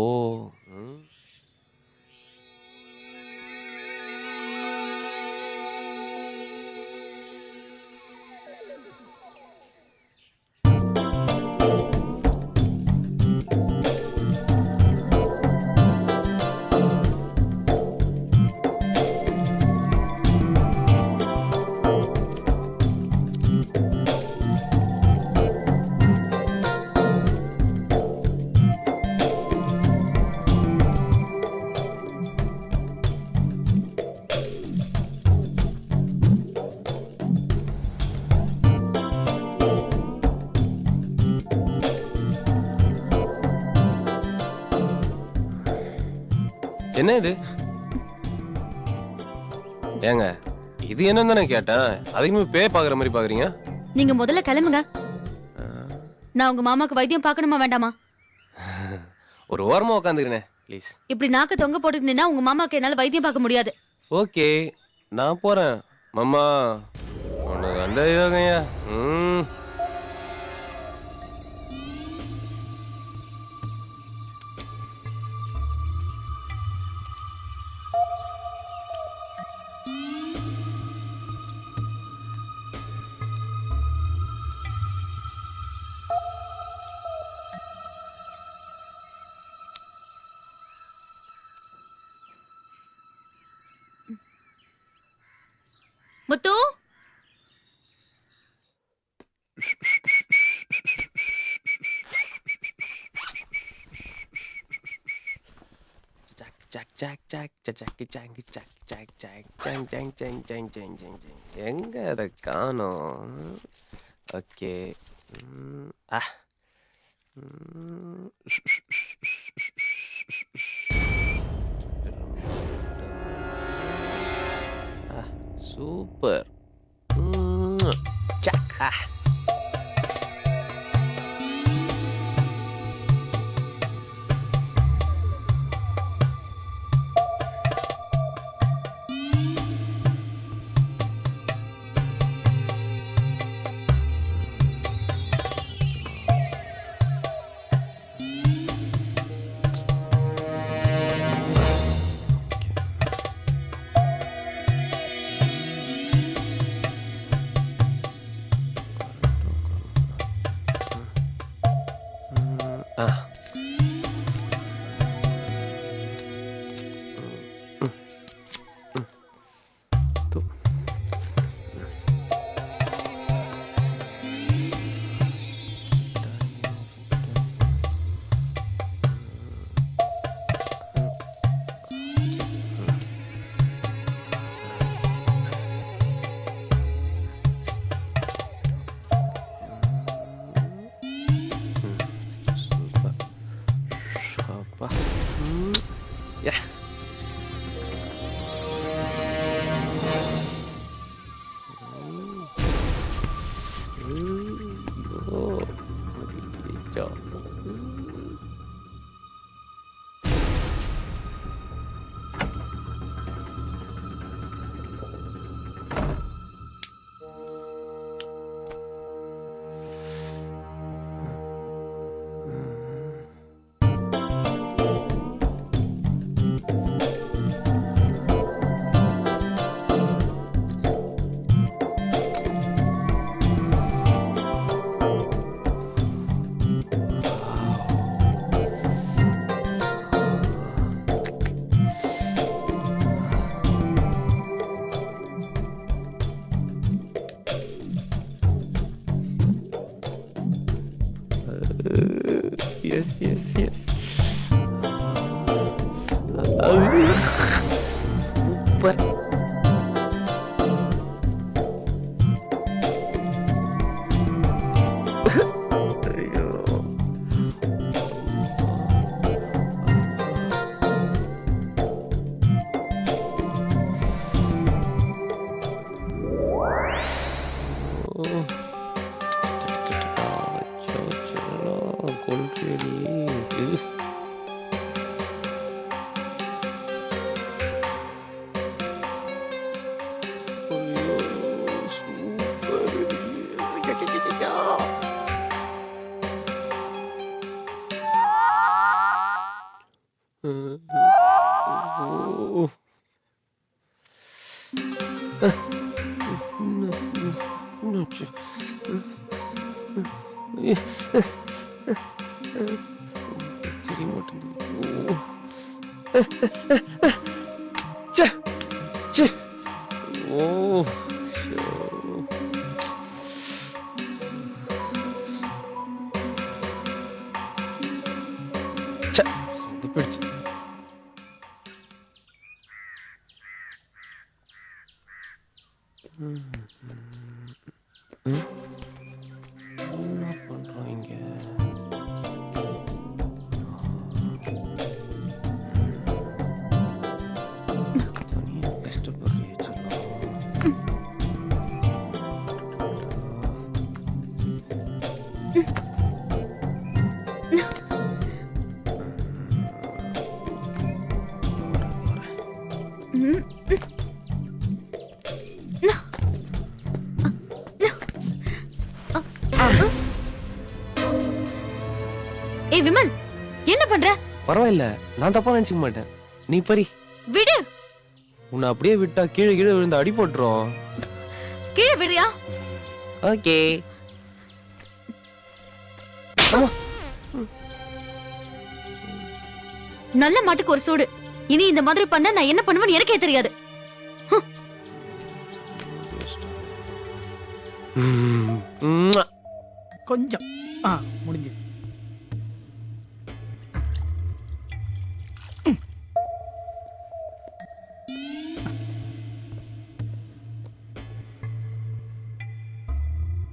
என்ன இது? ஏங்க இது என்னன்னு தானே கேட்டேன். அதுக்குமே பேய் பாக்குற மாதிரி பாக்குறீங்க. நீங்க முதல்ல கிளம்புங்க. நான் உங்க மாமாக்கு வைத்தியம் பார்க்கணுமா வேண்டாமா? ஒரு ஓரமா உட்காந்துக்கிறேன் ப்ளீஸ். இப்படி நாக்க தொங்க போட்டுட்டு நின்னா உங்க மாமாக்கு என்னால வைத்தியம் பார்க்க முடியாது. ஓகே நான் போறேன். மாமா உனக்கு நல்ல யோகயா. முத்து எங்க அதை காணோம். Okay super. Yeah. சூப்பர். தெரிய மாட்டேங்குது. ஓ பிடிச்சு என்ன பண்றோம் இங்க? தனியா கஷ்டப்படுறியே செல்லம். ஏய் விமல், என்ன பண்ற? பரவாயில்ல, நான் தப்பா நினைச்சுக்க மாட்டேன். நீ பரி விடு. உன்னை அப்படியே விட்டா கீழே கீழே விழுந்து அடி போட்டுரும். கீழே விடுறியா? ஓகே. நல்ல மாட்டுக்கு ஒரு சூடு. இனி இந்த மாதிரி பண்ண நான் என்ன பண்ணுவேன்னு எனக்கே தெரியாது. கொஞ்சம் முடிஞ்சு.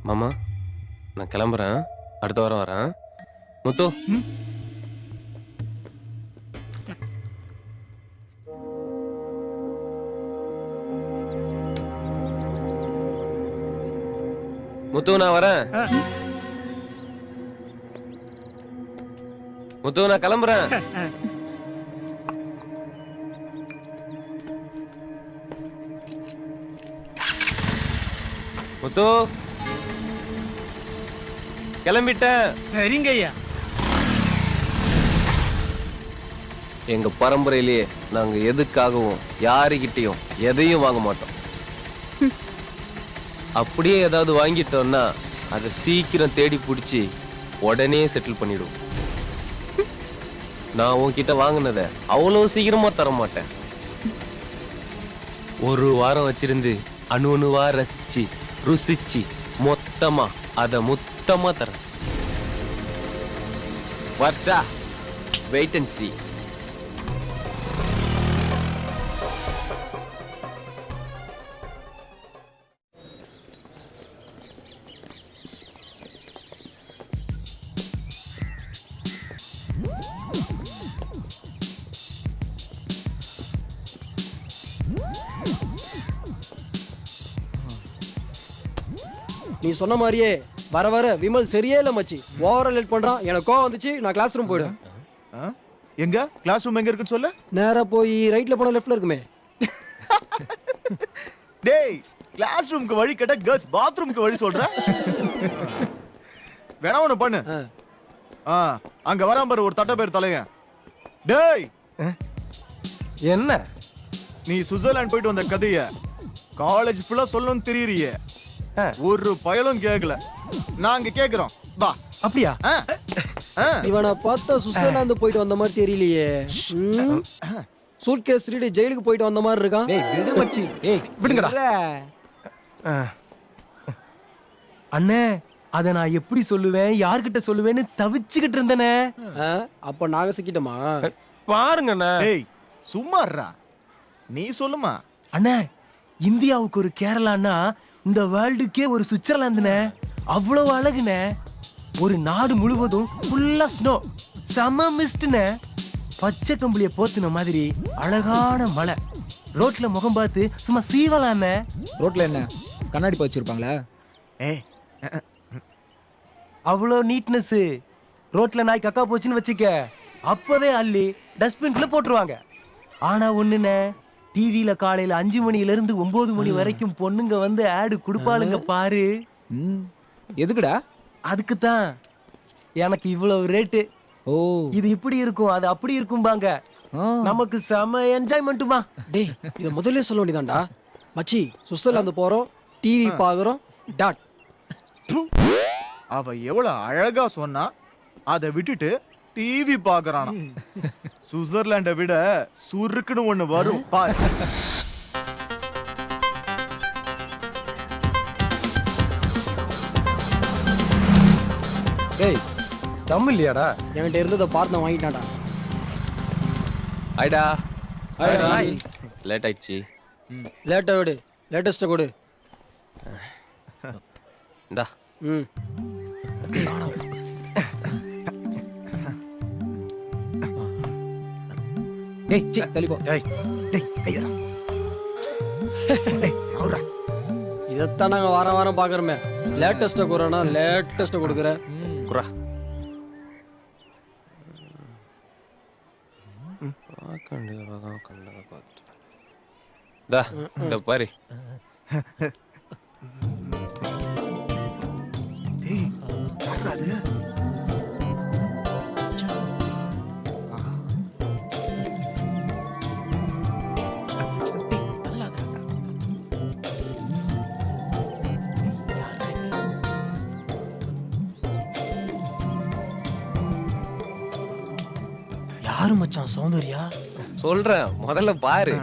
மாமா, நான் கிளம்புறேன். அடுத்த வாரம் வரேன். முத்து, முத்து நான் வரேன். முத்து நான் கிளம்புறேன். முத்து கிளம்பிட்டேன். சரிங்க ஐயா. எங்க பரம்பரையிலேயே நாங்க எதுக்காகவும் யாருகிட்டையும் எதையும் வாங்க மாட்டோம். அப்படியே ஏதாவது வாங்கிட்டோம்னா அதை சீக்கிரம் தேடி பிடிச்சி உடனே செட்டில் பண்ணிடுவோம். நான் உன்கிட்ட வாங்கினத அவ்வளவு சீக்கிரமா தர மாட்டேன். ஒரு வாரம் வச்சிருந்து அணு அணுவா ரசிச்சு ருசிச்சு மொத்தமா அத மொத்தமா தரேன். வாட்டா, வெயிட் அண்ட் see. நீ சொன்ன மாதிரியே வர வர விமல் சரியே இல்ல மச்சி. ஓவரா லேட் பண்றான். எனக்கு கோவம் வந்துச்சு. நான் கிளாஸ் ரூம் போயிடுவேன். எங்க கிளாஸ் ரூம் எங்க இருக்குன்னு சொல்ல. நேரா போய் ரைட்ல போனா லெஃப்ட்ல இருக்குமே. டேய், கிளாஸ் ரூமுக்கு வழி கேட்டா கேர்ள்ஸ் பாத்ரூமுக்கு வழி சொல்ற. வேணா ஒண்ணு பண்ணு. அங்க வராம பாரு ஒரு தட்ட பேர் தலைய. டேய், என்ன நீ சுவிட்சர்லாந்து போயிட்டு வந்த கதைய காலேஜ் ஃபுல்லா சொல்லணும்னு தெரியறியே. ஒரு பயலும் கேட்கல. நாங்க கேக்குறோம். வா. அப்படியா? இவனை பார்த்தா சுவிட்சர்லாந்து போயிட்டு வந்த மாதிரி தெரியலையே. சூட்கேஸ் திருடி ஜெயிலுக்கு போயிட்டு வந்த மாதிரி இருக்கான். ஏய் விடு மச்சி. ஏய் விடுங்கடா. அண்ணே, அத நான் எப்படி சொல்லுவேன், யார்கிட்ட சொல்லுவேன்னு தவிச்சுக்கிட்டு இருந்தனே. அப்ப நாங்க சிக்கிட்டோமா? பாருங்கண்ணே. ஏய், சும்மாறா நீ சொல்லுமா. அண்ணே இந்தியாவுக்கு ஒரு கேரளான்னா இந்த வேர்ல்டுக்கே ஒரு சுவிட்சர்லாந்துண்ணே. அவ்வளவு அழகுண்ணே. ஒரு நாடு முழுவதும் ஃபுல்லா ஸ்னோ, செம மிஸ்ட்ண்ணே. பச்சை கம்பளிய போத்துன மாதிரி அழகான மலை. ரோட்ல முகம் பார்த்து சும்மா சீவலாண்ணே. ரோட்ல என்ன கண்ணாடி வச்சிருப்பாங்களா? அவ்வளோ நீட்னஸ். ரோட்ல நாய் கக்கா போச்சுன்னு வச்சுக்க, அப்பவே அள்ளி டஸ்ட்பின்ல போட்டுருவாங்க. ஆனா ஒண்ணுண்ணே, டிவியில காலையில 5 மணில இருந்து 9 மணி வரைக்கும் பொண்ணுங்க வந்து ஆடு குடுப்பாளுங்க பாரு. எதுக்குடா? அதுக்குத்தான் எனக்கு இவ்வளவு ரேட்டு. ஓ, இது இப்படி இருக்கும் அது அப்படி இருக்கும்பாங்க. நமக்கு செம என்ஜாய்மெண்ட்டுமா. டேய் இத முதல்ல சொல்ல வேண்டியதான்டா. மச்சி சுவிட்சர்லாந்து போறோம், டிவி பாக்குறோம் டாட். அவ எவ்வளவு அழகா சொன்னா, அதை விட்டுட்டு டிவி பாக்குறானா. சுவிட்சர்லாண்டை விட சுருக்குன்னு ஒண்ணு வரும் பாரு. டேய் தம் இல்லையாடா? என்கிட்ட இருந்ததை பார்த்து வாங்கிட்டான்டா. ஹாய்டா. ஹாய். லேட் ஆயிடுச்சு. லேட்டா விடு, லேட்டஸ்ட கொடு. இந்தா. டேய் சி தள்ளிப்போ. டேய் டேய் ஐயரா. டேய் அவரா. இதத்தான் நாங்க வாரம் வாரம் பாக்குறோமே. லேட்டஸ்ட குறனா லேட்டஸ்ட கொடுக்குற. குறா. இந்த பாரு. டேய் யாரா அது? யாரு மச்சான் சௌந்தர்யா? சொல்றேன் முதல்ல பாரு.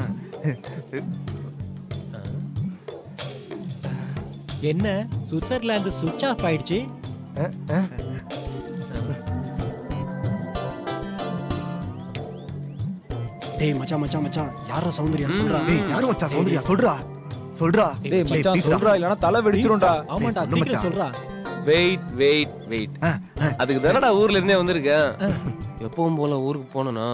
என்ன சுவிட்சர்லாந்து சுவிட்ச் ஆஃப் ஆயிடுச்சு? டேய் மச்சான் மச்சான் மச்சான் யாரா சௌந்தர்யா சொல்றா? டேய் யாரு மச்சான் சௌந்தர்யா சொல்றா சொல்றா. டேய் மச்சான் சொல்றா, இல்லனா தலை வெடிச்சிரும்டா. ஆமாடா சீக்கிரம் சொல்றா. Wait wait wait. அதுக்கு தானடா ஊர்ல இருந்தே வந்திருக்கேன். எப்பவும் போல ஊருக்கு போனா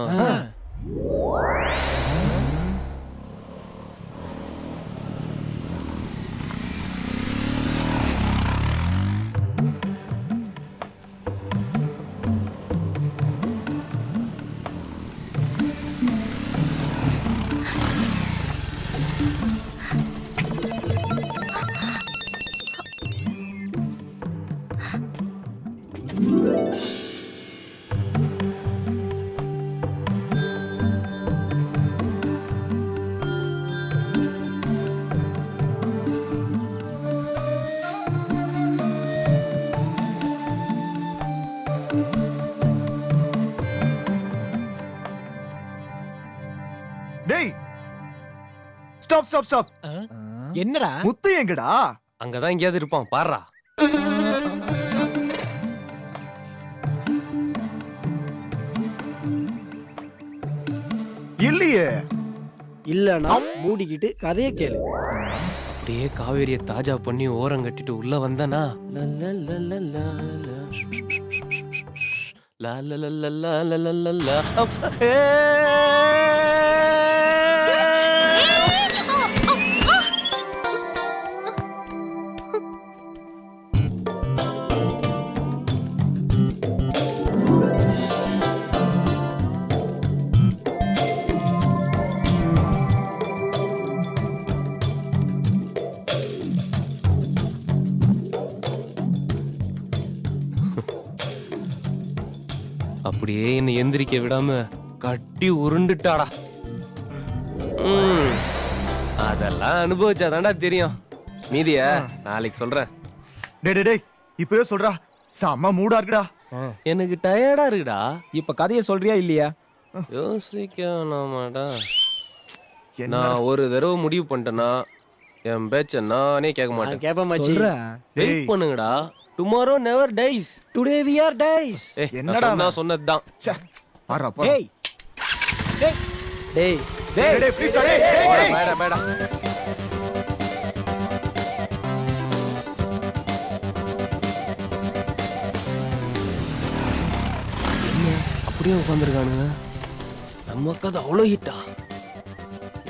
டேய் ஸ்டாப் ஸ்டாப் ஸ்டாப். என்னடா? முத்து எங்கடா? அங்கதான் எங்கேயாவது இருப்பான் பாருடா. இல்லையே. இல்லனா மூடிக்கிட்டு கதையை கேளு. அப்படியே காவேரியை தாஜா பண்ணி ஓரம் கட்டிட்டு உள்ள வந்தனா அப்படியே என்னை எந்திரிக்க விடாம கட்டி உருண்டுட்டாடா. அதெல்லாம் அனுபவிச்சாதான்டா தெரியும். மீதிய நாளைக்கு சொல்றேன். டேய் டேய் டேய் இப்பவே சொல்றா. செம்ம மூடா இருக்குடா. எனக்கு டயர்டா இருக்குடா. இப்ப கதையை சொல்றியா இல்லையா? யோசிக்கணுமாடா. நான் ஒரு தடவை முடிவு பண்ணிட்டேன்னா என் பேச்ச நானே கேட்க மாட்டேன். கேப்ப மச்சி. வெயிட் பண்ணுங்கடா. Tomorrow never dies. Today we are dies. என்னடா நான் சொன்னதுதான். ஆறா பா. டேய் டேய் டேய் டேய் டேய் ப்ளீஸ் டேய் மேடா மேடா அப்படியே உட்காந்துருக்கானுங்க. நம்ம கதை அவ்வளோ ஹிட்டா?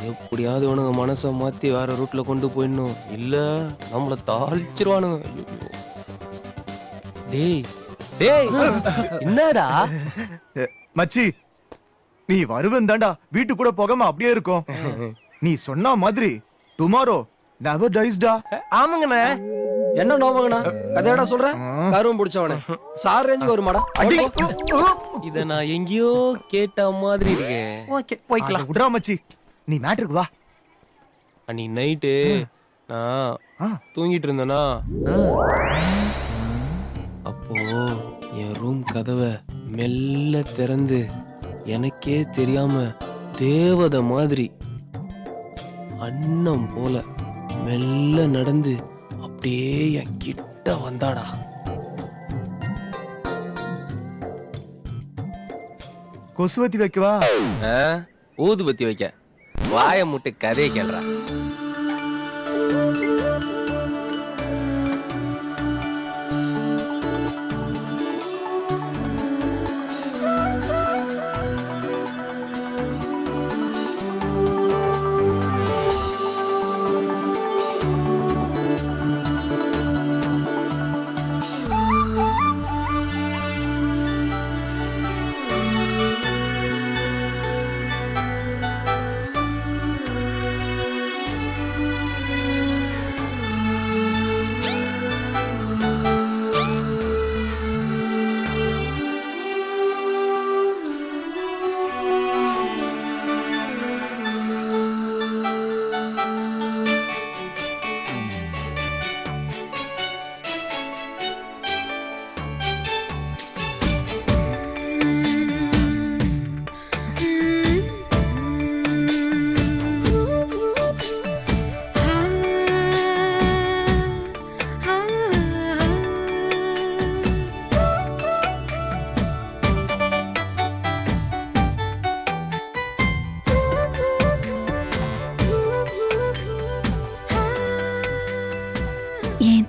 எப்படியாவது இவனுங்க மனசை மாத்தி வேற ரூட்ல கொண்டு போயிடணும், இல்ல நம்மள தாளிச்சிருவானுங்க. டேய் டேய் என்னடா மச்சி நீ வருவன் தாண்டா, வீட்டு கூட போகாம அப்படியே இருக்கும். நீ சொன்ன மாதிரி டுமாரோ நெவர் டைஸ்டா. ஆமாங்கண்ணே. என்ன நோவங்கண்ணா கதையடா சொல்ற? கருவம் பிடிச்சவனே சார் ரேஞ்சுக்கு ஒரு மாடா. இத நான் எங்கேயோ கேட்ட மாதிரி இருக்கே. ஓகே போய்க்கலாம். விடுறா மச்சி, நீ மேட்டருக்கு வா. அன்னைக்கு நைட்டு நான் தூங்கிட்டு இருந்தேனா, அப்போ என் ரூம் கதவை மெல்ல திறந்து எனக்கே தெரியாம தேவதை மாதிரி அன்னம் போல மெல்ல நடந்து அப்படியே என் கிட்ட வந்தாடா. கொசுவத்தி வைக்கவா? ஊதுபத்தி வைக்க? வாய முட்டு கதையை கேள்றா.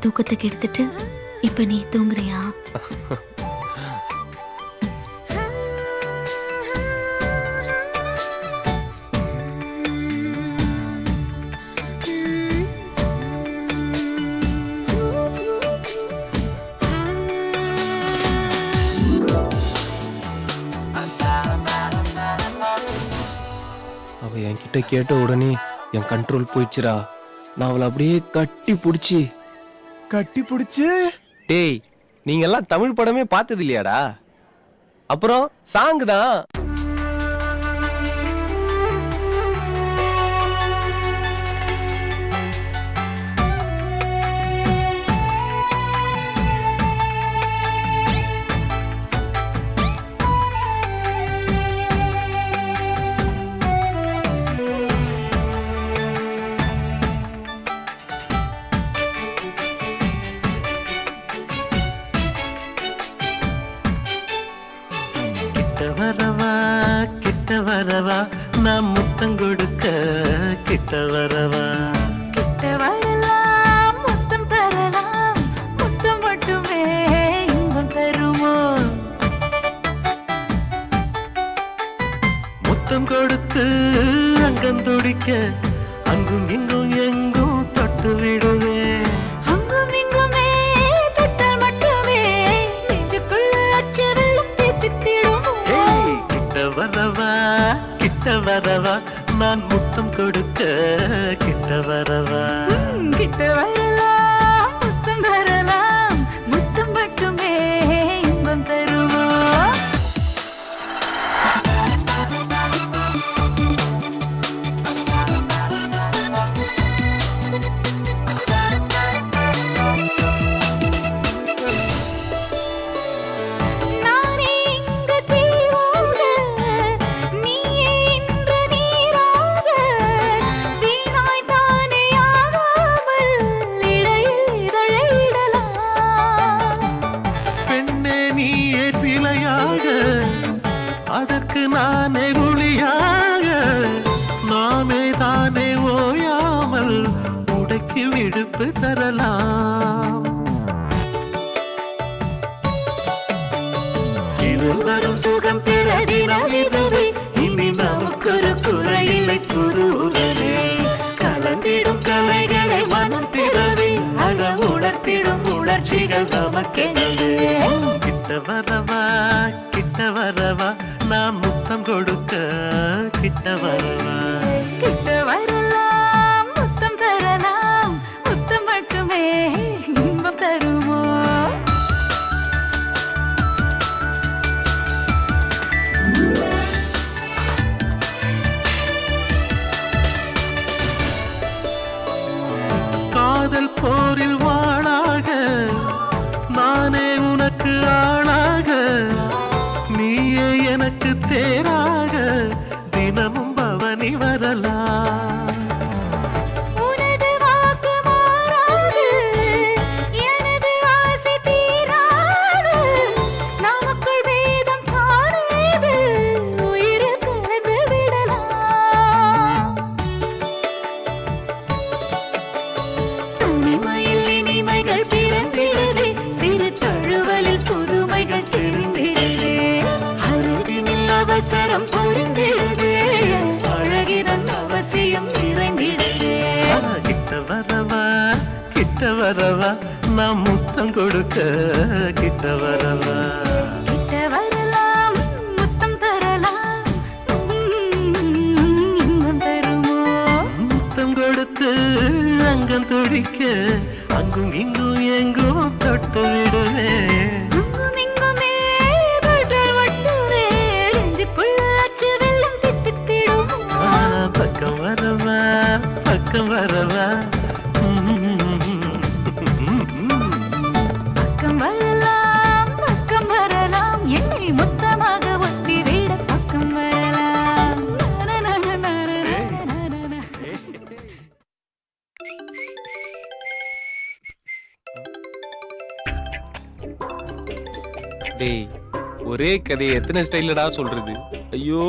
தூக்கத்துக்கு எடுத்துட்டு இப்ப நீ தூங்குறியா? அவ என்கிட்ட கேட்ட உடனே என் கண்ட்ரோல் போயிடுச்சுரா. நான் அவளை அப்படியே கட்டி புடிச்சு டேய், நீங்க எல்லாம் தமிழ் படமே பார்த்தது இல்லையாடா? அப்புறம் சாங் தான். வரவா நான் முத்தம் கொடுக்க கிட்ட வரவா? கிட்ட வரலாம், முத்தம் தரலாம், முத்தம் மட்டுமே இன்பம் தருமோ? முத்தம் கொடுத்து அங்கம் துடிக்க அங்கும் இங்கும் எங்கும் தொட்டு விடுவேன். அங்கும் இங்குமே தொட்டால் மட்டுமே நெஞ்சுக்குள்ள அச்சரலும் தீர்த்திடுமோ? கிட்ட வரவா கிட்ட வரவா நான் முத்தம் கொடுக்க கிட்ட வரவா? கிட்ட வரலாம், முத்தம் தரலாம், முத்தம் மட்டுமே இன்பம் தருமோ? கொடுக்க கிட்ட வரவா கிட்ட வரலாம் முத்தம் தரலாம் முத்தம் மட்டுமே இன்பம் தருமோ காதல் போரில் வாழாக நானே உனக்கு ஆளாக நீயே எனக்கு தேராக தினமும் பவனி வரலாம் உனது வாக்கு மாறாது எனது ஆசை தீராது நமக்குள் வேதம் காணேது உயிரில் கலந்து விடலாம் தனிமையில் இனிமைகள் பிறந்திடுதே சிறு தழுவலில் புதுமைகள் தெரிந்திடுதே அருகினில் அவசரம் புரிந்திடுதே அழகிதன் அவசியம் நிறைந்திடுதே கிட்ட வரவா நான் முத்தம் கொடுக்க கிட்ட வரவா கிட்ட வரலாம் முத்தம் தரலாம் இன்பம் தருமோ முத்தம் கொடுத்து அங்கம் துடிக்க அங்கும் இங்கும் எங்கும் தொட்டு விடுவேன் அங்கும் இங்குமே தொட்டல் ஒட்டுவே நெஞ்சுக்குள்ள அச்சு வெள்ளம் தித்தித்திடுமோ பக்கம் வரவா பக்கம் வரவா பக்கம் வரலாம் என்னை மொத்தமாக ஒட்டி விட பக்கம் வரலாம் டேய் ஒரே கதையை எத்தனை ஸ்டைல்லடா சொல்றது ஐயோ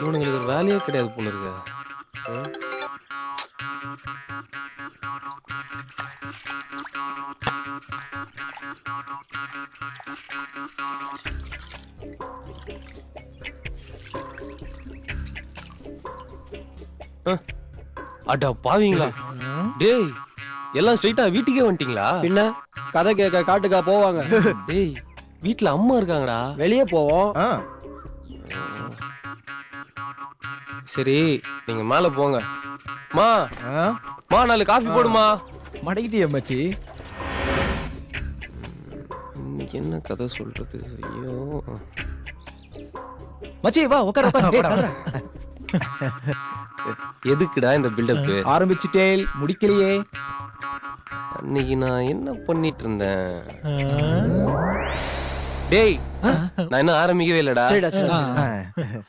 இவனுங்களுக்கு ஒரு வேலையே கிடையாது போல இருக்கு அடா பாவீங்களா டேய் எல்லாம் ஸ்ட்ரைட்டா வீட்டுக்கே வந்துட்டீங்களா பின்ன கதை கேட்க காட்டுக்கா போவாங்க டேய் வீட்ல அம்மா இருக்காங்கடா வெளியே போவோம் சரி நீங்க மேல போங்க மா 4 காஃபி போடுமா மடக்கிட்டிய மச்சி இன்னைக்கு என்ன கதை சொல்றது ஐயோ மச்சி வா உட்கார உட்கார எதுக்குடா இந்த பில்டப் ஆரம்பிச்சிட்டேல் முடிக்கலையே அன்னைக்கு நான் என்ன பண்ணிட்டு இருந்தேன் டேய் நான் என்ன ஆரம்பிக்கவே இல்லடா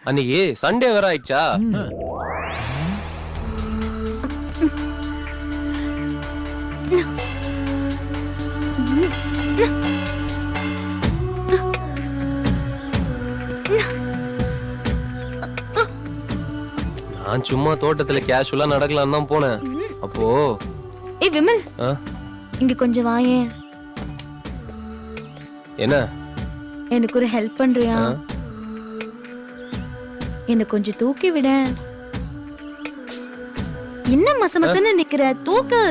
அன்னைக்கு சண்டே வேற ஆயிடுச்சா நான் சும்மா தோட்டத்துல கேஷுவலா நடக்கலாம் தான் போனேன் அப்போ ஏய் விமல் இங்க கொஞ்சம் வாயேன் என்ன எனக்கு ஒரு ஹெல்ப் பண்றியா என்ன கொஞ்சம் தூக்கி விட என்ன மசமசன்னு நிக்கிற தூக்கு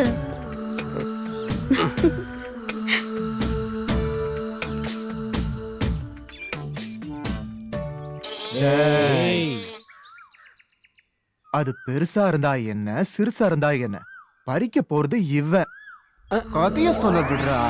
அது பெருசா இருந்தா என்ன சிறுசா இருந்தா என்ன பறிக்க போறது இவன் கதைய சொல்ல விடுறா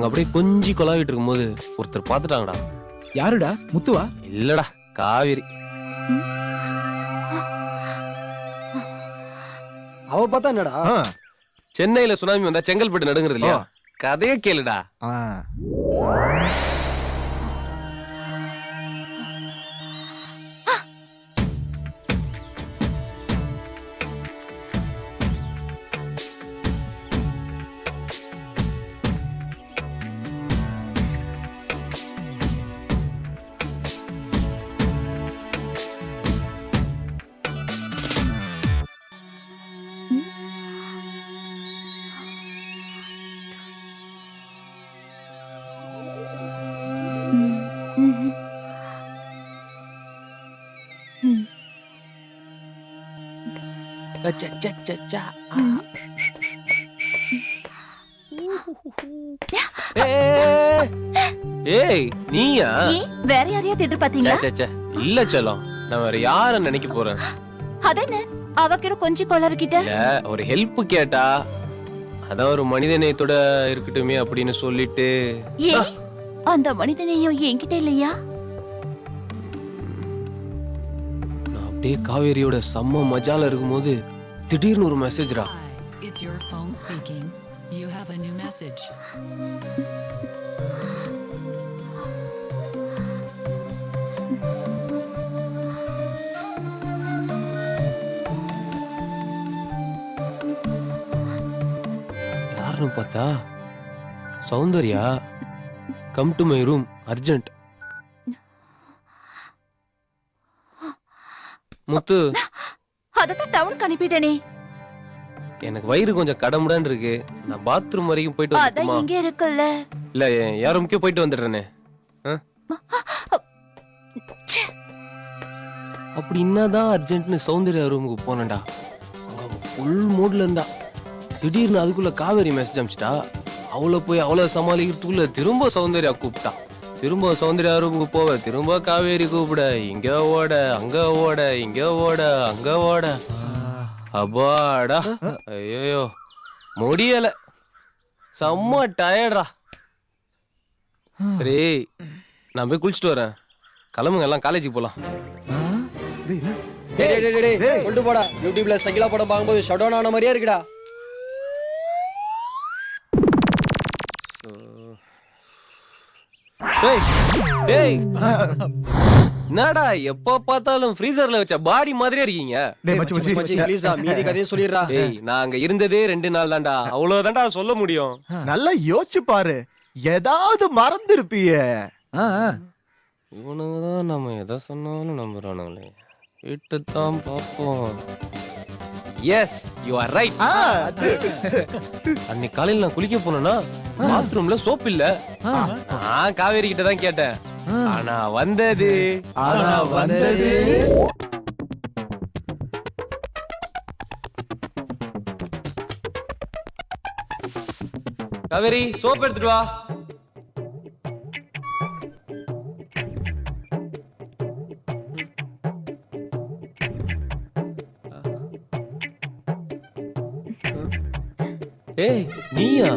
நாங்க அப்படியே கொஞ்சி கொலாவிட்டு இருக்கும்போது ஒருத்தர் பாத்துட்டாங்கடா. யாருடா? முத்துவா? இல்லடா, காவேரி. அவ பார்த்தா என்னடா? சென்னையில சுனாமி வந்தா செங்கல்பட்டு நடுங்கிறது இல்லையா? கதையே கேளுடா. ஏய் நீயா? வேற யாரையாவது எதிர்பார்த்தீங்களா? இல்ல செல்லம், நான் வேற யார நினைக்க போறேன். அதென்ன அவகிட்ட கொஞ்சம் கொள்ளவிக்கிட்ட? இல்ல, ஒரு ஹெல்ப் கேட்டா அதான் ஒரு மனிதநேயத்தோட இருக்கட்டுமே அப்படின்னு சொல்லிட்டு. ஏன் அந்த மனிதனையும் என்கிட்ட இல்லையா? நான் அப்படியே காவேரியோட செம்ம மஜால இருக்கும்போது திடீர்னு ஒரு மெசேஜ்ரா. It's your phone speaking. You have a new message. யாருன்னு பார்த்தா Soundarya. Come to my room urgent. Muthu, அதத்தான் டவுனுக்கு அனுப்பிட்டேனே. எனக்கு வயிறு கொஞ்சம் கடமுடான்னு இருக்கு. நான் பாத்ரூம் வரைக்கும் போயிட்டு அதான் வந்துட்டுமா? இங்க இருக்குல்ல. இல்ல, யார் ரூமுக்கே போயிட்டு வந்துடுறேனே. அப்படி என்னதான் அர்ஜென்ட்னு சௌந்தர்யா ரூமுக்கு போனேன்டா. அங்க ஃபுல் மூட்ல இருந்தா. திடீர்னு அதுக்குள்ள காவேரி மெசேஜ் அனுப்பிச்சிட்டா. அவளை போய் அவளை சமாளிக்கிறதுக்குள்ள திரும்ப சௌந்தர்யா கூப்பிட்டா. திரும்ப சௌந்தர்யா ரூமுக்கு போவ, திரும்ப காவேரி கூப்பிட. இங்க ஓட, அங்க ஓட, இங்க ஓட, அங்க ஓட. அப்பாடா, ஐயோ முடியல, செம்ம டயர்டா. சரி, நான் போய் குளிச்சுட்டு வரேன். கிளம்புங்க, எல்லாம் காலேஜுக்கு போலாம். சொல்லிட்டு போடா. யூடியூப்ல சகிலா படம் பார்க்கும்போது ஷட் டவுன் ஆன மாதிரியே இருக்குடா. என்னடா எப்ப பார்த்தாலும் ஃப்ரீசர்ல வச்ச பாடி மாதிரியே இருக்கீங்க. மீதி கதையை சொல்லிடுறா. டேய், நான் அங்க இருந்ததே 2 நாள் தான்டா. அவ்வளவுதான்டா சொல்ல முடியும். நல்லா யோசிச்சு பாரு, ஏதாவது மறந்துருப்பியே. இவனுங்கதான் நம்ம எதை சொன்னாலும் நம்புறானுங்களே. விட்டுத்தான் பார்ப்போம். Yes, you are right. அன்னைக்கு காலையில நான் குளிக்க போனேன்னா பாத்ரூம்ல சோப் இல்ல. காவேரி கிட்ட தான் கேட்டேன். ஆனா வந்தது காவேரி, சோப் எடுத்துட்டு வா. ஏய் நீயா?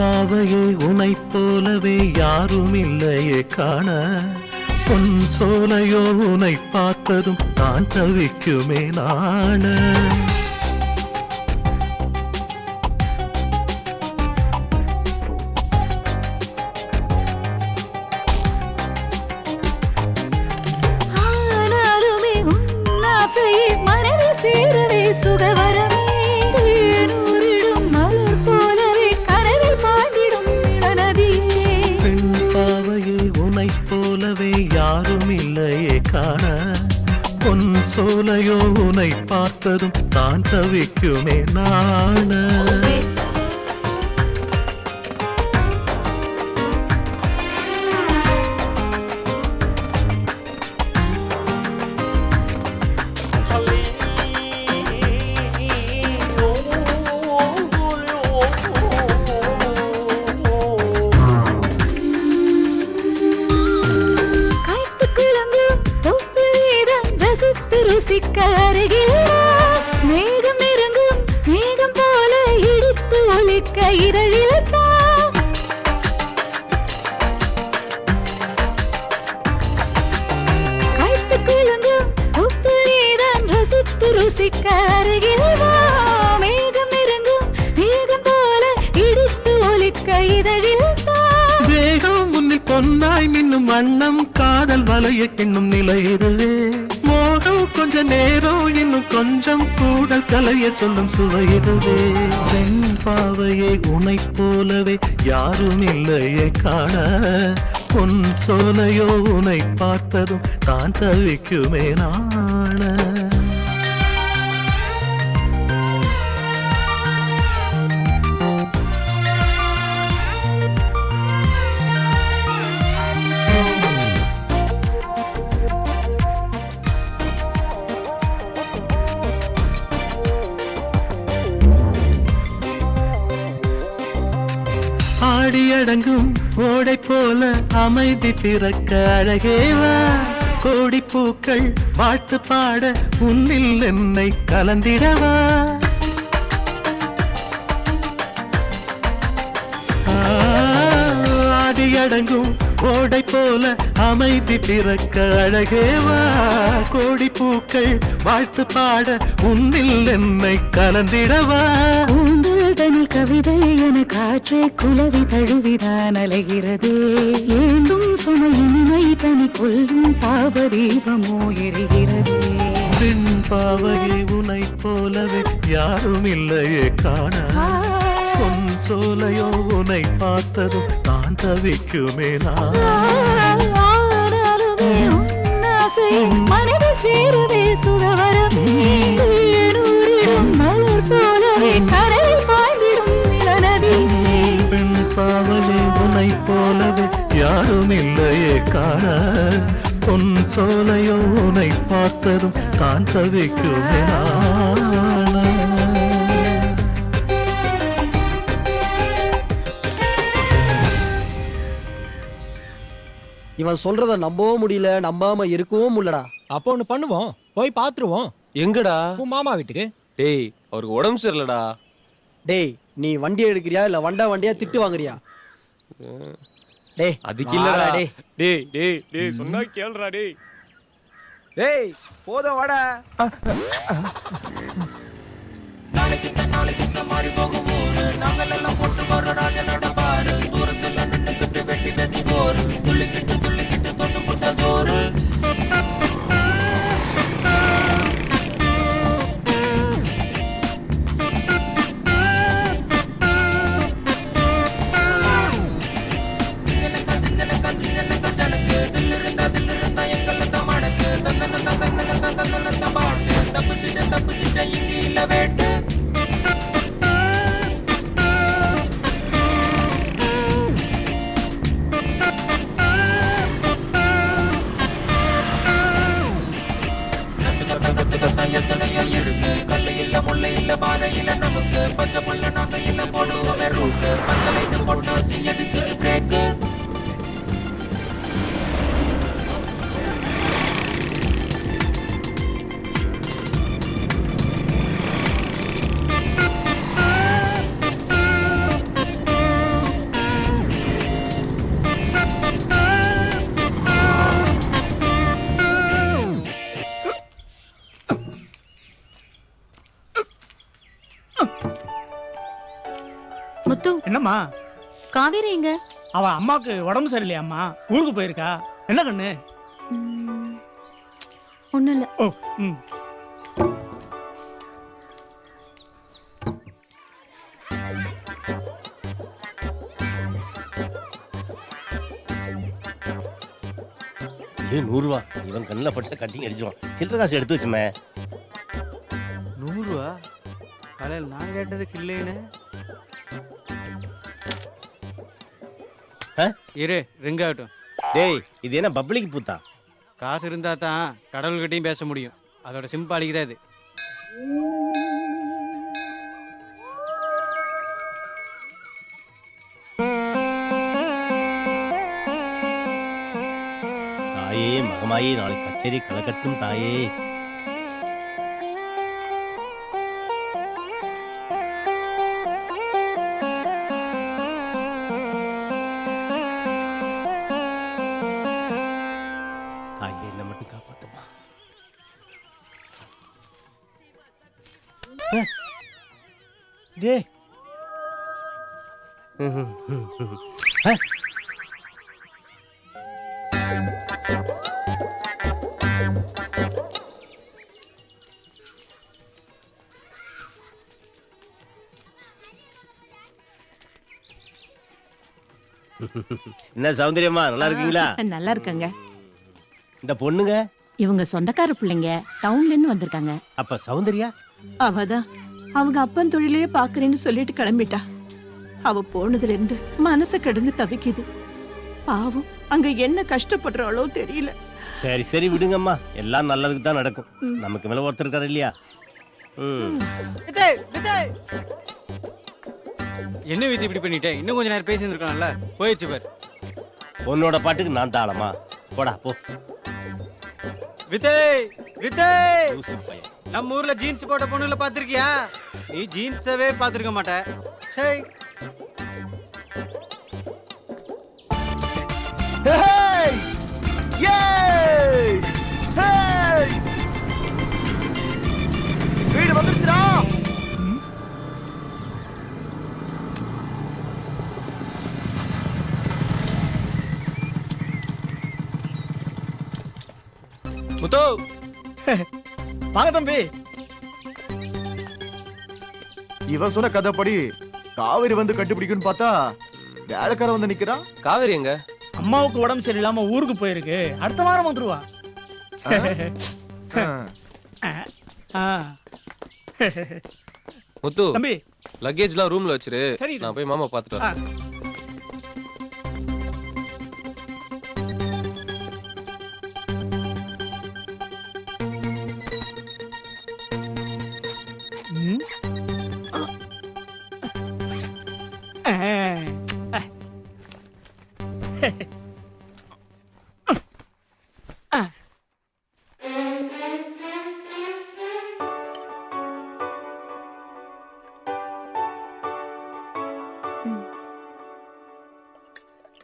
பாவையே உனை போலவே யாரும் இல்லையே காண பொன் சோலையோ உனை பார்த்ததும் நான் தவிக்குமே நாண ஆனாலுமே உன் ஆசையை மனதில் சேரவே சுகவரமே தேனூரிடும் மலர் போலவே கனவில் பாண்டிடும் இளநதியே பெண் பாவையே உனை போலவே யாரும் இல்லையே காண பொன் சோலையோ உனை பார்த்ததும் தான் தவிக்குமே நாண ருசிக்க அருகில் மேகம் நெருங்கும் மேகம் போல இடித்து ஒழிக்க இரழில் கைத்து குலுங்கும் ஒப்பிலேதான் ரசித்து ருசிக்க அருகில் மேகம் நெருங்கும் மேகம் போல இடித்து ஒழிக்க இதழில் வேகம் முன்னில் பொன்னாய் மின்னும் வண்ணம் காதல் வலைய கிண்ணும் நிலை இதுவே மோகம் கொஞ்ச நேரம் இன்னும் கொஞ்சம் கூடல் கலைய சொல்லும் சுவை இதுவே பெண் பாவையை உனை போலவே யாரும் இல்லையே காண பொன் சோலையோ உனை பார்த்ததும் தான் தவிக்குமே நாண ஆடியடங்கும் ஓடை போல அமைதி பிறக்க அழகேவா கோடி பூக்கள் வாழ்த்து பாட உன்னில் என்னை கலந்திடவா ஆடியடங்கும் ஓடை போல அமைதி பிறக்க அழகேவா கோடி பூக்கள் வாழ்த்து பாட உன்னில் என்னை கலந்திடவா தனில் கவிதை என காற்றே குலவி தழுவிதான் அலைகிறது ஏந்தும் சுமை இனிமை தனி கொள்ளும் பாபதீபமோ எரிகிறது பெண் பாவையை உனை போலவே யாரும் இல்லையே காண பொன் சோலையோ உனை பார்த்ததும் தான் தவிக்குமே ஆனாலுமே உன் ஆசையை மனதில் சேரவே சுகவரமே தேனூரிடும் மலர் போலவே கரையில் பாய்ந்திடும் இளநதி பெண் பாவலே உனை போலவே யாரும் இல்லையே காண பொன் சோலையோ உனை பார்த்ததும் தான் தவிக்குமே இவன் சொல்றத நம்பவும் முடியல நம்பாம இருக்கவும் முடியலடா அப்போ ஒண்ணு பண்ணுவோம் போய் பாத்துருவோம் எங்கடா உன் மாமா வீட்டுக்கு டேய் அவருக்கு உடம்பு சரியில்லடா டேய் நீ வண்டி எடுக்கிறியா இல்ல வண்டியா திட்டு வாங்குறியா டேய் அதுக்கு இல்லடா டேய் டேய் டேய் டேய் சொன்னா கேளுடா டேய் டேய் போதும் வாடா நாளைக்கு மாறி போகும் ஊரு நாங்கள் எல்லாம் போட்டு வர ராஜ நடப்பாரு தூரத்துல நின்னுக்கிட்டு வெட்டி வச்சு போரு துள்ளிக்கிட்டு தொட்டு புட்ட தோறு தப்பிச்சுட்ட இங்க இல்ல வேட்டு எத்தனையோ இருக்கு கல்லு இல்ல முல்லை இல்ல பாதை இல்ல நமக்கு பச்சை புள்ள நாங்க இல்ல போடுவோமே ரூட்டு பச்சை லைட்டு போட்டு வச்சு எதுக்கு பிரேக்கு முத்து என்னம்மா காவேரி எங்க? அவ அம்மாக்கு உடம்பு சரியில்லையாம்மா, ஊருக்கு போயிருக்கா. என்ன கண்ணு? ஒண்ணும் இல்ல. ஓ ம். இது 100 ரூபா. இவன் கண்ணில் பட்ட கட்டிங் அடிச்சிருவான். சில்லற காசு எடுத்து வச்சுமே. 100 ரூபா? காலையில் நான் கேட்டதுக்கு இல்லைன்னு. இரு ரிங் ஆகட்டும். டேய் இது என்ன பப்ளிக் பூத்தா? காசு இருந்தா தான் கடவுள்கிட்டையும் பேச முடியும். அதோட சிம்பாலிக்கு தான் இது. தாயே மகமாயே நாளைக்கு கச்சேரி கலக்கட்டும் தாயே. தாயே என்ன மட்டும் காப்பாத்துமா. டேய் என்ன சௌந்தரியம்மா நல்லா இருக்கீங்களா? நல்லா இருக்காங்க. இந்த பொண்ணுங்க இவங்க சொந்தக்கார பிள்ளைங்க, டவுன்ல இருந்து வந்திருக்காங்க. அப்ப சௌந்தர்யா அவதான் அவங்க அப்பன் தொழிலையே பாக்குறேன்னு சொல்லிட்டு கிளம்பிட்டா. அவ போனதுல இருந்து மனசு கிடந்து தவிக்குது. பாவம் அங்க என்ன கஷ்டப்படுறாளோ தெரியல. சரி சரி விடுங்கம்மா, எல்லாம் நல்லதுக்கு தான் நடக்கும். நமக்கு மேல ஒருத்தர் இருக்காரு இல்லையா? என்ன விதி இப்படி பண்ணிட்டேன்? இன்னும் கொஞ்ச நேரம் பேசி இருக்கான்ல, போயிடுச்சு பாரு. உன்னோட பாட்டுக்கு நான் தாளமா? போடா போ. விஜய் விஜய், நம்ம ஊர்ல ஜீன்ஸ் போட்ட பொண்ணுல பாத்திருக்கியா? நீ ஜீன்ஸவே பாத்திருக்க மாட்ட. சே Hey! Yay! Hey! வீடு வந்துருச்சுடா. முத்து வாங்க தம்பி. இவன் சொன்ன கதைப்படி காவேரி வந்து கண்டுபிடிக்குன்னு பார்த்தா வேலைக்கார வந்து நிக்கிறான். காவேரி எங்க? அம்மாவுக்கு உடம்பு சரியில்லாம ஊருக்கு போயிருக்கு. அடுத்த வாரம் வந்துருவா. முத்து தம்பி லக்கேஜ்லாம் ரூம்ல வச்சிரு. சரி. நான் போய் மாமா பாத்துட்டு வரேன்.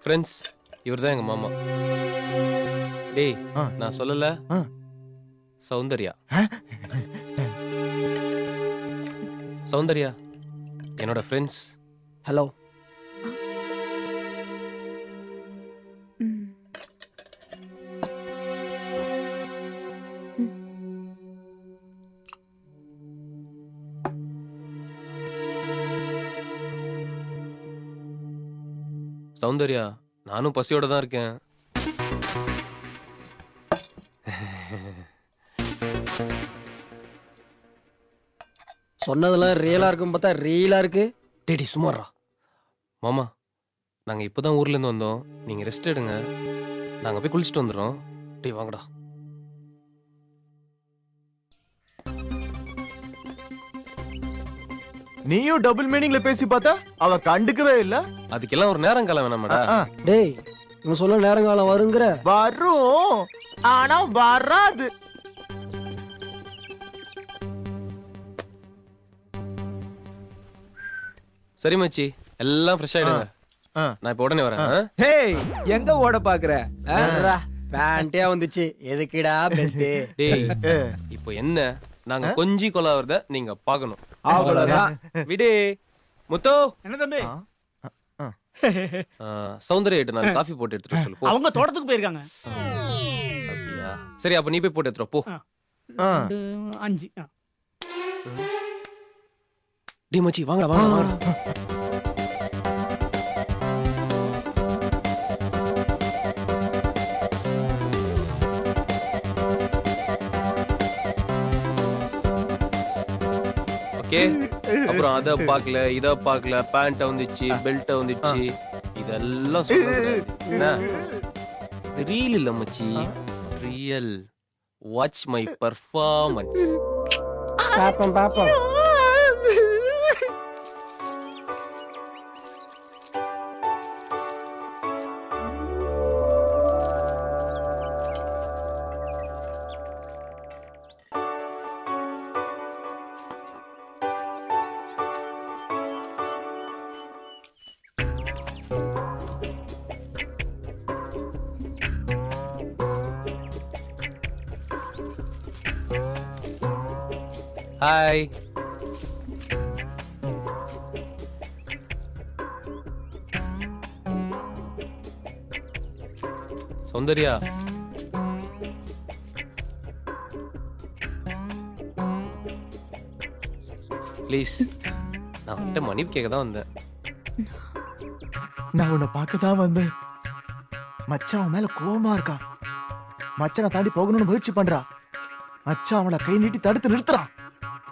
ஃப்ரெண்ட்ஸ், இவர்தான் எங்க மாமா. டேய் நான் சொல்லல, சௌந்தர்யா. சௌந்தர்யா என்னோட ஃப்ரெண்ட்ஸ். ஹலோ. சௌந்தர்யா நானும் பசியோட தான் இருக்கேன். சொன்னதெல்லாம் ரியலா இருக்கும் பார்த்தா ரியலா இருக்கு. டேடி சுமாரா. மாமா நாங்க இப்பதான் ஊர்ல இருந்து வந்தோம். நீங்க ரெஸ்ட் எடுங்க, நாங்க போய் குளிச்சுட்டு வந்துடுறோம். டேய் வாங்கடா. நீயும் டபுள் மீனிங்ல பேசி பார்த்தா அவ கண்டுக்கவே இல்ல. அதுக்கெல்லாம் ஒரு நேரம் காலம் வேணாமாடா? டேய் இவன் சொல்ல நேரங்காலம் வருங்கிற. வரும், ஆனா வராது. சரி மச்சி, எல்லாம் ஃப்ரெஷ் ஆயிடுங்க. நான் இப்ப உடனே வரேன். ஹேய் எங்க ஓட பாக்குற? பேண்டே வந்துச்சு, எதுக்குடா பெல்ட்? டேய் இப்போ என்ன, நாங்க கொஞ்சி கொலாவறத நீங்க பார்க்கணும். அவ்வளவுதான். விடு. முத்து என்ன தம்பி சௌந்தர்யா கிட்ட நான் காஃபி போட்டு எடுத்துட்டு சொல்லு போ. அவங்க தோட்டத்துக்கு போயிருக்காங்க. அப்படியா? சரி அப்ப நீ போய் போட்டு எடுத்துரு போ. 5. டி மச்சி வாங்கடா வாங்கடா. ஓகே அப்புறம் அத பாக்கல இத பாக்கல பேண்ட் வந்துச்சு பெல்ட் வந்துச்சு இதெல்லாம் சொல்ல ரீல் இல்ல மச்சி ரியல் வாட்ச் மை பெர்ஃபார்மன்ஸ். பாப்போம் ஹாய் சௌந்தர்யா ப்ளீஸ் நான் உன்கிட்ட மன்னிப்பு கேட்க தான் வந்தேன். நான் உன்னை பார்க்க தான் வந்தேன். மச்சான் அவன் மேல கோவமா இருக்கா. மச்சானை தாண்டி போகணும்னு முயற்சி பண்றா. மச்சான் அவளை கை நீட்டி தடுத்து நிறுத்துறான்.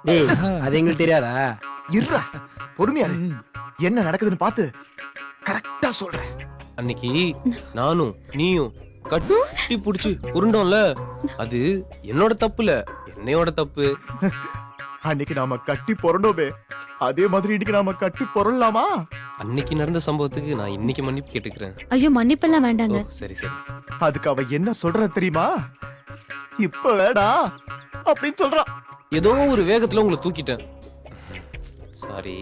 டேய் அது எங்களுக்கு தெரியாதா? இருடா பொறுமையா இரு. என்ன நடக்குதுன்னு பார்த்து கரெக்டா சொல்றேன். அன்னைக்கு நானும் நீயும் கட்டி புடிச்சு உருண்டோம்ல அது என்னோட தப்புல என்னையோட தப்பு. அன்னைக்கு நாம கட்டி பொறண்டோமே அதே மாதிரி இன்னைக்கு நாம கட்டி பொறலாமா? அன்னைக்கு நடந்த சம்பவத்துக்கு நான் இன்னைக்கு மன்னிப்பு கேட்டுக்கிறேன். ஐயோ மன்னிப்பெல்லாம் வேண்டாங்க. சரி சரி. அதுக்கு அவ என்ன சொல்ற தெரியுமா? இப்ப வேடா அப்படின்னு சொல்றா. ஏதோ ஒரு வேகத்துல உங்களை தூக்கிட்டேன். சாரி.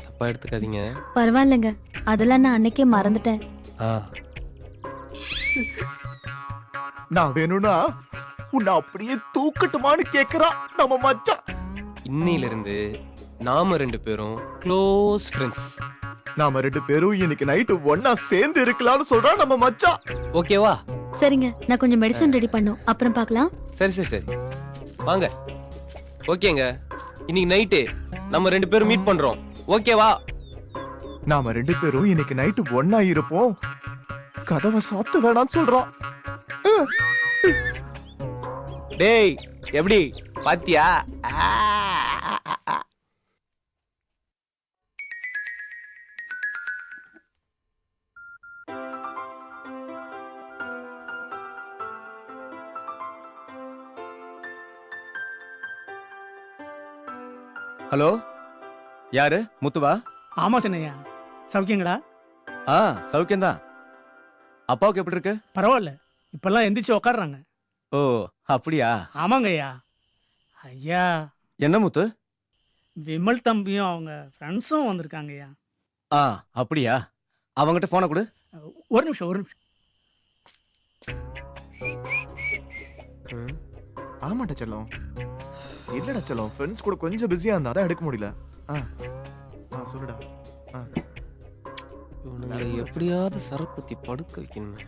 தப்பா எடுத்துக்காதீங்க. பரவாயில்லைங்க, அதெல்லாம் நான் அன்னைக்கே மறந்துட்டேன். நான் வேணும்னா உன்னை அப்படியே தூக்கட்டுமான்னு கேக்குறா நம்ம மச்சான். இன்னையில இருந்து நாம 2 பேரும் க்ளோஸ் ஃப்ரெண்ட்ஸ். நாம 2 பேரும் இன்னைக்கு நைட்டு ஒன்னா சேர்ந்து இருக்கலாம்னு சொல்றா நம்ம மச்சான். ஓகேவா? சரிங்க, நான் கொஞ்சம் மெடிசன் ரெடி பண்ணும், அப்புறம் பார்க்கலாம். சரி சரி சரி வாங்க. ஓகேங்க, இன்னைக்கு நைட்டு நம்ம 2 பேரும் மீட் பண்றோம். ஓகேவா? நாம 2 பேரும் இன்னைக்கு நைட்டு ஒன்னா இருப்போம். கதவை சாத்த வேணாம்னு சொல்றான். டேய் எப்படி பாத்தியா? ஹலோ, யாரு? முத்துவா? ஆமா சின்னையா, சௌக்கியங்களா? சௌக்கியம்தான். அப்பாவுக்கு எப்படி இருக்கு? பரவாயில்ல, இப்பெல்லாம் எந்திரிச்சு உக்காடுறாங்க. ஓ அப்படியா? ஆமாங்க ஐயா. ஐயா என்ன முத்து? விமல் தம்பியும் அவங்க ஃப்ரெண்ட்ஸும் வந்திருக்காங்க ஐயா. அப்படியா? அவங்ககிட்ட போனை கொடு. ஒரு நிமிஷம். ஆமாட்டா செல்லம். இல்லடா செல்லம், ஃப்ரெண்ட்ஸ் கூட கொஞ்சம் பிஸியா இருந்தா தான் எடுக்க முடியல. சொல்லுடா. இவனுங்களை எப்படியாவது சரக்குத்தி படுக்க வைக்கணும்.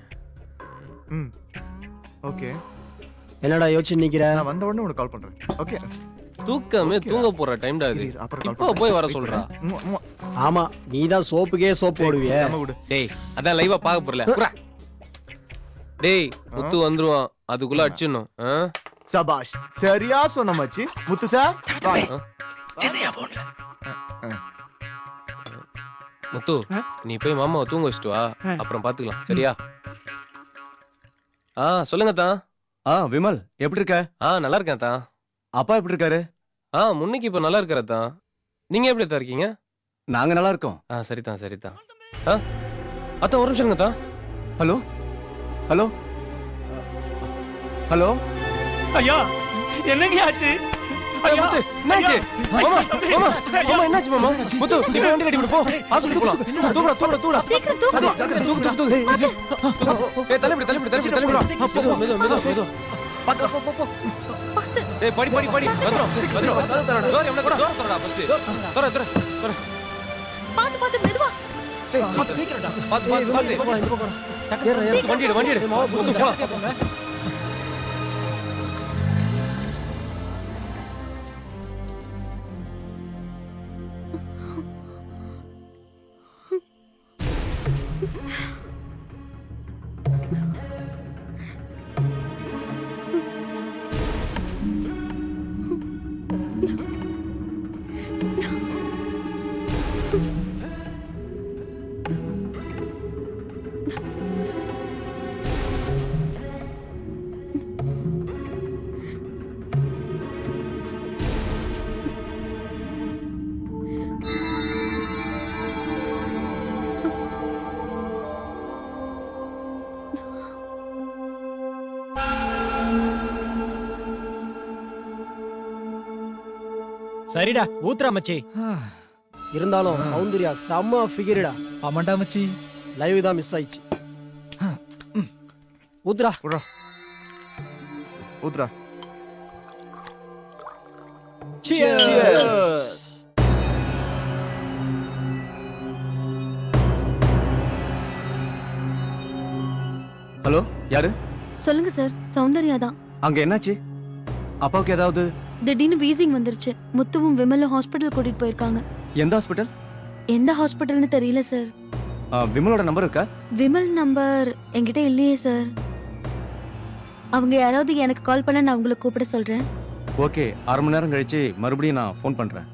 ஓகே. என்னடா யோசிச்சு நிக்கிற? நான் வந்த உடனே உனக்கு கால் பண்றேன். ஓகே. தூக்கமே தூங்க போற டைம்டா இது. இப்போ போய் வர சொல்றா. ஆமா, நீதான் சோப்புக்கே சோப்பு போடுவியே. டேய் அதான் லைவா பாக்க போறல. டேய் முத்து வந்துருவான், அதுக்குள்ள அடிச்சிடணும். சபாஷ், சரியா சொன்ன மச்சி. முத்து சார் சென்னையா போன்ல. முத்து நீ போய் மாமாவை தூங்க வச்சுட்டு வா, அப்புறம் பாத்துக்கலாம். சரியா? சொல்லுங்க தான். விமல் எப்படி இருக்க? நல்லா இருக்கேன் தான். அப்பா எப்படி இருக்காரு? முன்னைக்கு இப்ப நல்லா இருக்காரு தான். நீங்க எப்படி தான் இருக்கீங்க? நாங்க நல்லா இருக்கோம். சரிதான் சரிதான். அதான் ஒரு நிமிஷம் தான். Hello hello hello. ஐயா என்னங்க ஆச்சு? என்னாச்சு மாமா? முத்து நீ போய் வண்டி கட்டி விடு போ. ஹாஸ்பிடல் போலாம். தூக்குடா தூக்குடா தூக்குடா. சீக்கிரம் தூக்கு. தூக்கு. ஏய் தள்ளி விடு தள்ளி விடு தள்ளி விடு. மெது மெது மெது. பாத்து போ போ போ. டேய் படி படி படி. வந்துரும். டோர் எவ்வளவு கூட டோர் தரடா ஃபர்ஸ்ட். தர. பாத்து பாத்து மெதுவா. டேய் பாத்து சீக்கிரம்டா. பாத்து பாத்து. வண்டி எடு. போ. சரிடா ஊத்ரா மச்சி. இருந்தாலும் சௌந்தர்யா செம்ம ஃபிகர்டா. ஆமாண்டா மச்சி. லைவ் தான் மிஸ் ஆயிடுச்சு. ஊத்ரா ஊத்ரா. Cheers. ஹலோ, யாரு? சொல்லுங்க சார், சௌந்தர்யா தான். அங்க என்னாச்சு? அப்பாவுக்கு ஏதாவது? திடீர்னு வீசிங் வந்துருச்சு. முத்துவும் விமலும் ஹாஸ்பிட்டல் கூட்டிட்டு போயிருக்காங்க. எந்த ஹாஸ்பிட்டல்? எந்த ஹாஸ்பிட்டல்னு தெரியல சார். விமலோட நம்பர் இருக்கா? விமல் நம்பர் என்கிட்ட இல்லையே சார். அவங்க யாராவது எனக்கு கால் பண்ண நான் உங்களுக்கு கூப்பிட சொல்றேன். ஓகே, அரை மணி நேரம் கழிச்சு மறுபடியும் நான் ஃபோன் பண்றேன்.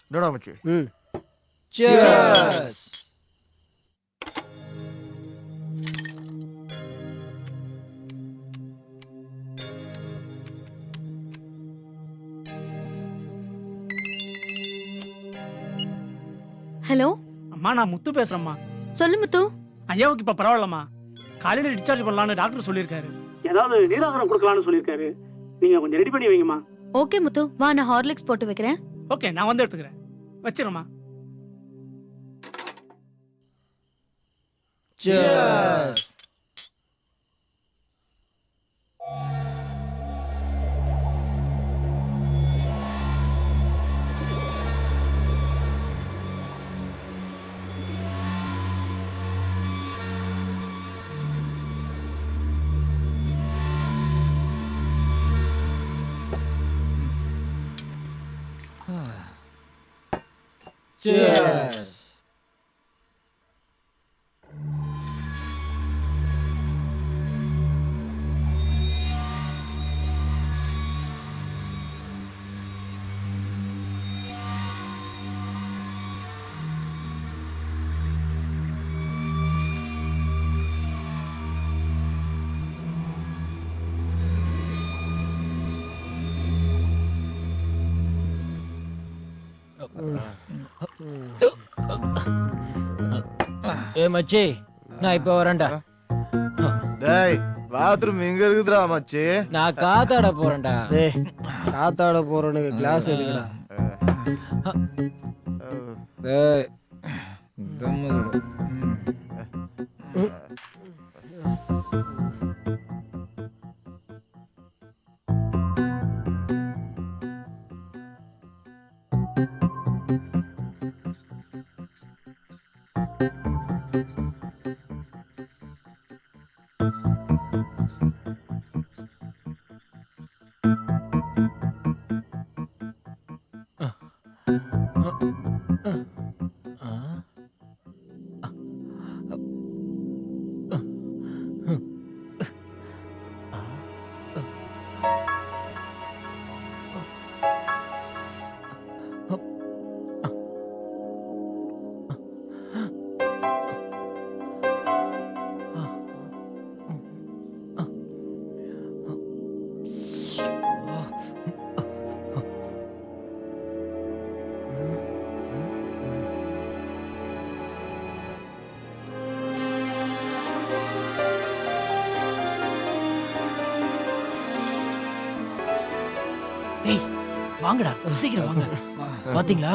என்னடா மச்சி? Cheers. ஹலோ அம்மா, நான் முத்து பேசுறேம்மா. சொல்லு முத்து. ஐயாவுக்கு இப்ப பரவாயில்லம்மா. காலையில டிஸ்சார்ஜ் பண்ணலாம்னு டாக்டர் சொல்லியிருக்காரு. ஏதாவது நீராகாரம் கொடுக்கலாம்னு சொல்லியிருக்காரு. நீங்க கொஞ்சம் ரெடி பண்ணி வைங்கம்மா. ஓகே முத்து, வா நான் ஹார்லிக்ஸ் போட்டு வைக்கிறேன். ஓகே, நான் வந்து எடுத்துக்கிறேன். வச்சிரம்மா. Cheers. Cheers. ஏ மச்சி, நான் இப்ப வரேன்டா. டேய், பாத்ரூம் எங்க இருக்குதுடா மச்சி? நான் காத்தாட போறேன்டா. டேய், காத்தாட போறவனுக்கு கிளாஸ் எதுக்குடா? டேய் கம்முனு. வாங்கடா சீக்கிரம் வாங்க. பாத்தீங்களா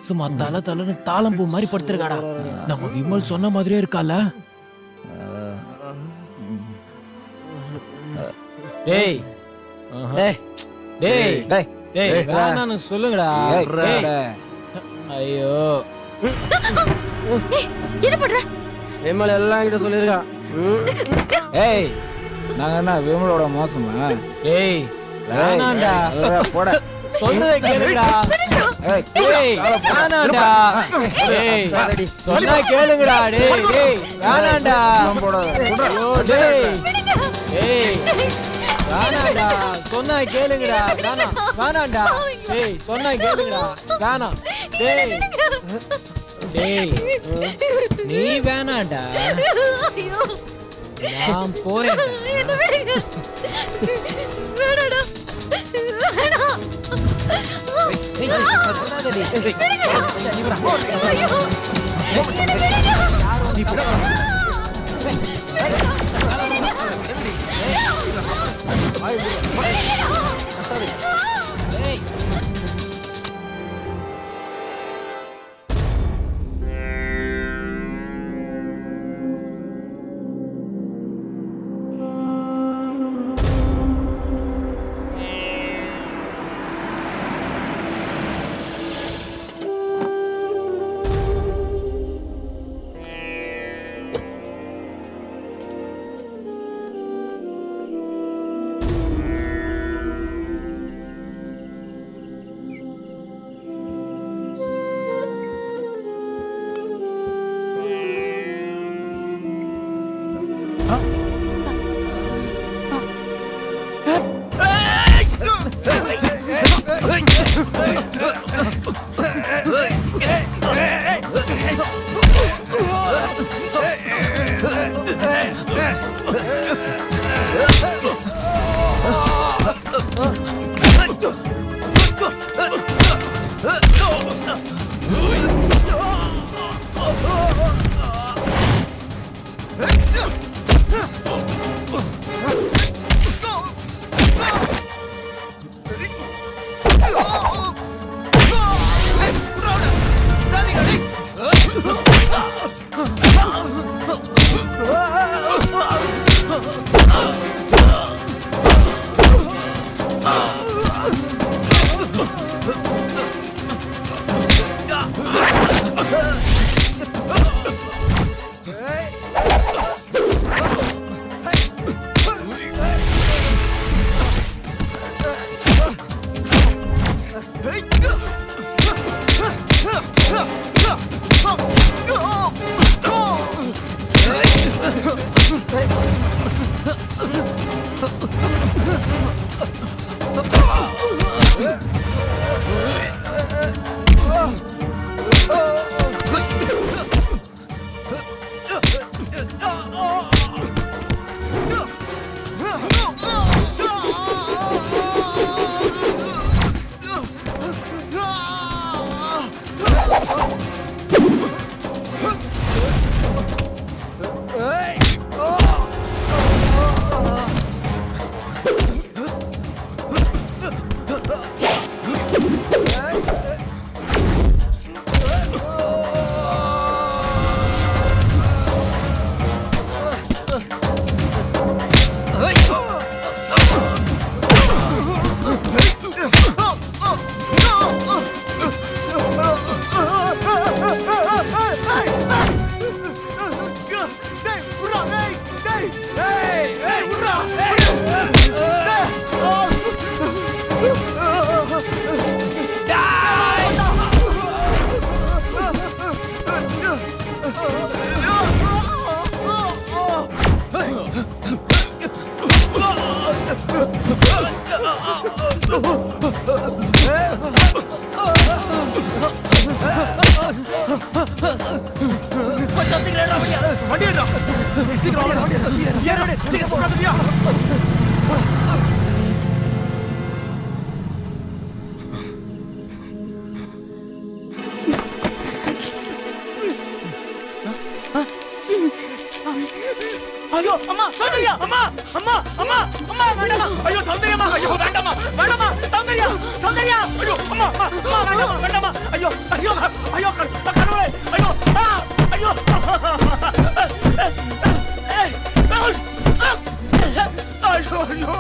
சும்மா தலன்னு தாளம் பூ மாதிரி படுத்திருக்காடா. நம்ம விமல் சொன்ன மாதிரியே இருக்கால. டேய் டேய் டேய் டேய் வேணான்னு சொல்லுங்கடா. ஐயோ என்ன பண்ற? விமல் எல்லாம் கிட்ட சொல்லிருக்கான். ஏய் நாங்க என்ன விமலோட மோசமா? டேய் வேணாண்டா போட சொல்றதை கேளுங்கடா. டேய் வேணாண்டா. டேய் சொன்னா கேளுங்கடா. டேய் டேய் வேணாண்டா. டேய் டேய் வேணாண்டா. சொன்னா கேளுங்கடா. வேணாண்டா. டேய் சொன்னா கேளுங்கடா. வேணாம். டேய் டேய் நீ வேணாண்டா. நான் போறேன். வேணாடா. வேணாம். ஐயோ அம்மா சௌந்தர்யா அம்மா அம்மா அம்மா அம்மா வேண்டாமா ஐயோ சௌந்தர்யாமா ஐயோ வேண்டாமா வேண்டாமா சௌந்தர்யா சௌந்தர்யா ஐயோ அம்மா அம்மா வேண்டாமா வேண்டாமா ஐயோ ஐயோ ஐயோ கடவுளே ஐயோ ஐயோ ஐயோ ஐயோ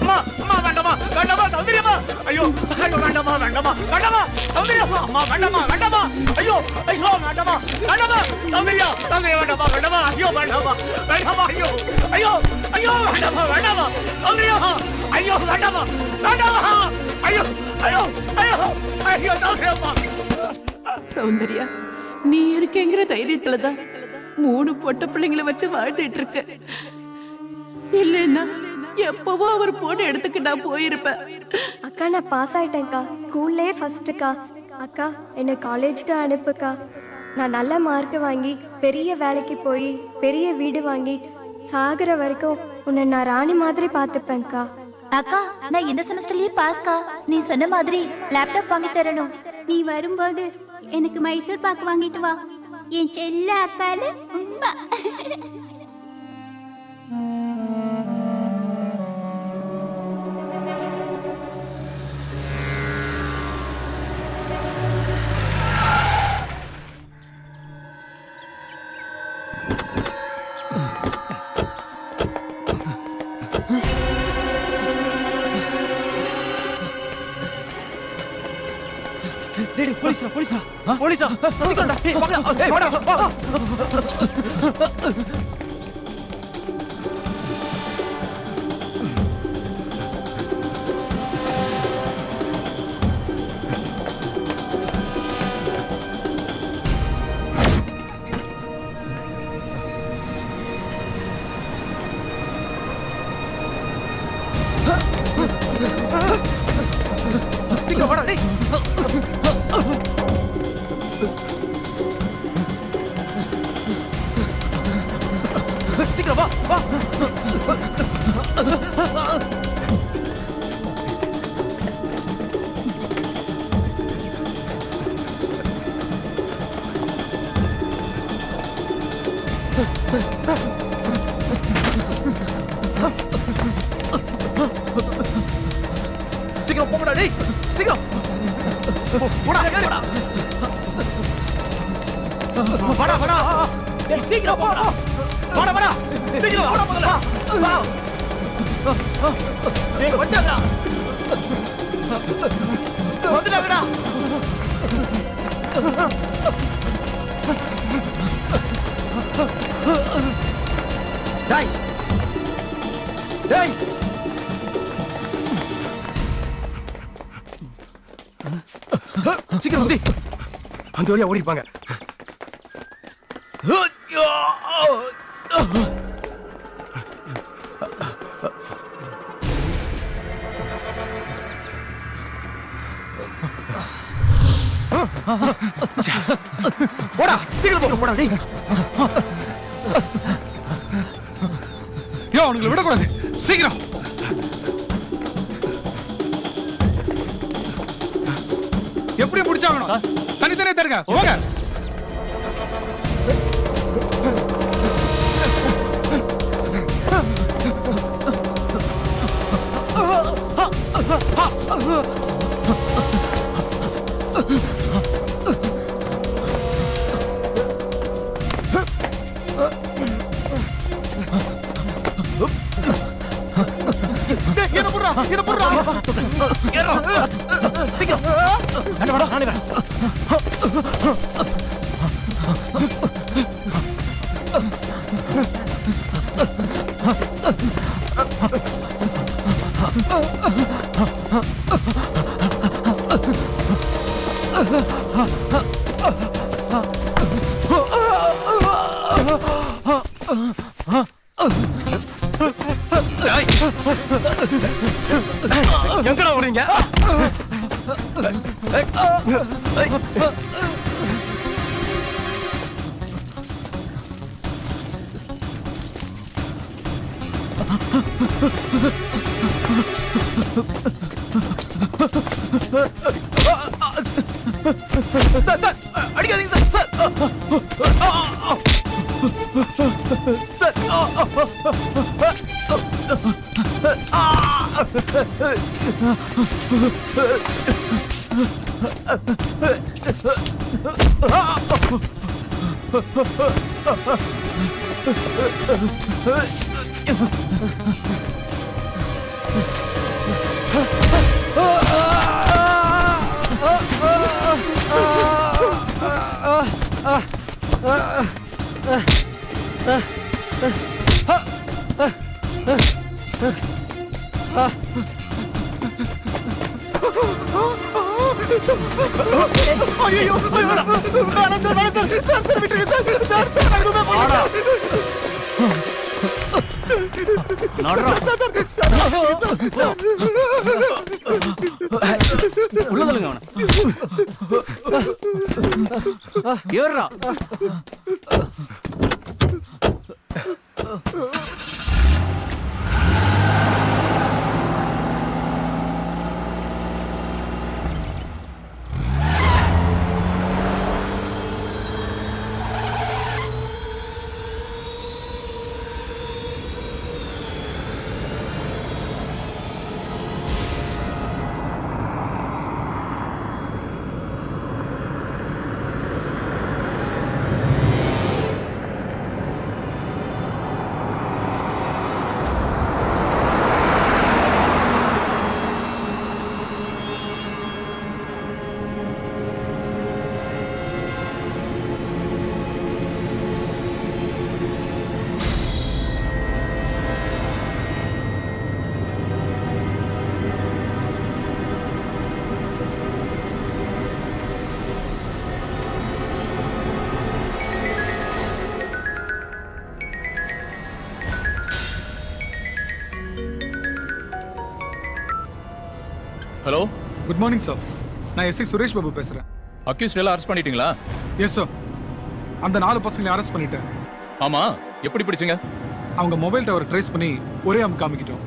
அம்மா அம்மா வேண்டாமா வேண்டாமா சௌந்தர்யாமா ஐயோ ஐயோ வேண்டாமா வேண்டாமா வேண்டாமா சௌந்தர்யாமா அம்மா வேண்டாமா வேண்டாமா ஐயோ ஐயோ வேண்டாமா வேண்டாமா சௌந்தர்யா சௌந்தர்யா வேண்டாமா வேண்டாமா ஐயோ வேண்டாமா வேண்டாமா ஐயோ ஐயோ ஐயோ வேண்டாமா வேண்டாமா சௌந்தர்யாமா ஐயோ வேண்டாமா வேண்டாமா ஐயோ ஐயோ ஐயோ ஐயோ சௌந்தர்யாமா சௌந்தர்யா நீ இருக்கேங்கிற தைரியத்துலதான் 3 பொட்ட பிள்ளைங்களை வச்சு வாழ்ந்துட்டு இருக்க. இல்லைன்னா எப்பவோ அவர் போன இடத்துக்கு நான் போயிருப்பேன். அக்கா நான் பாஸ் ஆயிட்டேன்க்கா, ஸ்கூல்லே ஃபர்ஸ்ட்டுக்கா. அக்கா என்னை காலேஜுக்கு அனுப்புக்கா. நான் நல்ல மார்க் வாங்கி பெரிய வேலைக்கு போய் பெரிய வீடு வாங்கி சாகுற வரைக்கும் உன்னை நான் ராணி மாதிரி பார்த்துப்பேன்க்கா. அக்கா நான் இந்த செமஸ்டர்லயே பாஸ்கா. நீ சொன்ன மாதிரி லேப்டாப் வாங்கி தரணும். நீ வரும்போது எனக்கு மைசூர் பாக்கு வாங்கிட்டு வா. என் செல்ல அக்கால உம்மா. டேய் போலீஸ்ரா போலீஸ்ரா போலீஸா சீக்கிரம்டா ஏய் வாடா ஏய் வாடா வா சீக்கிரம் வாடா டேய் சீக்கிரம் வா வா சீக்கிரம் போங்கடா டேய் சீக்கிரம் போடா போடா வாடா வாடா டேய் சீக்கிரம் போடா வாடா வாடா சீக்கிரம் வாடா முதல்ல வா டேய் வந்துடா வந்துடா டேய் டேய் சீக்கிரம் வந்து அந்த வழியா ஓடி இருப்பாங்க. போடா சீக்கிரம் போடா டேய் யோ அவனுங்களை விடக்கூடாது சீக்கிரம் எப்படி பிடிச்சாகணும் தனித்தனியா தருங்க போங்க என்ன போடுறா சீக்கிரம் நானே வரேன் எங்கடா ஓடுறீங்க சார் சார் அடிக்காதீங்க sir sir sir hello, good morning sir. நான் எஸ்ஐ சுரேஷ் பாபு பேசுறேன். அக்யூஸ்ட் எல்லாம் அரெஸ்ட் பண்ணிட்டீங்களா? Yes sir. அந்த 4 பசங்களை அரெஸ்ட் பண்ணிட்டேன். ஆமா, எப்படி பிடிச்சீங்க? அவங்க மொபைல் டவர் ட்ரேஸ் பண்ணி ஒரே அம் காமிக்கிட்டோம்.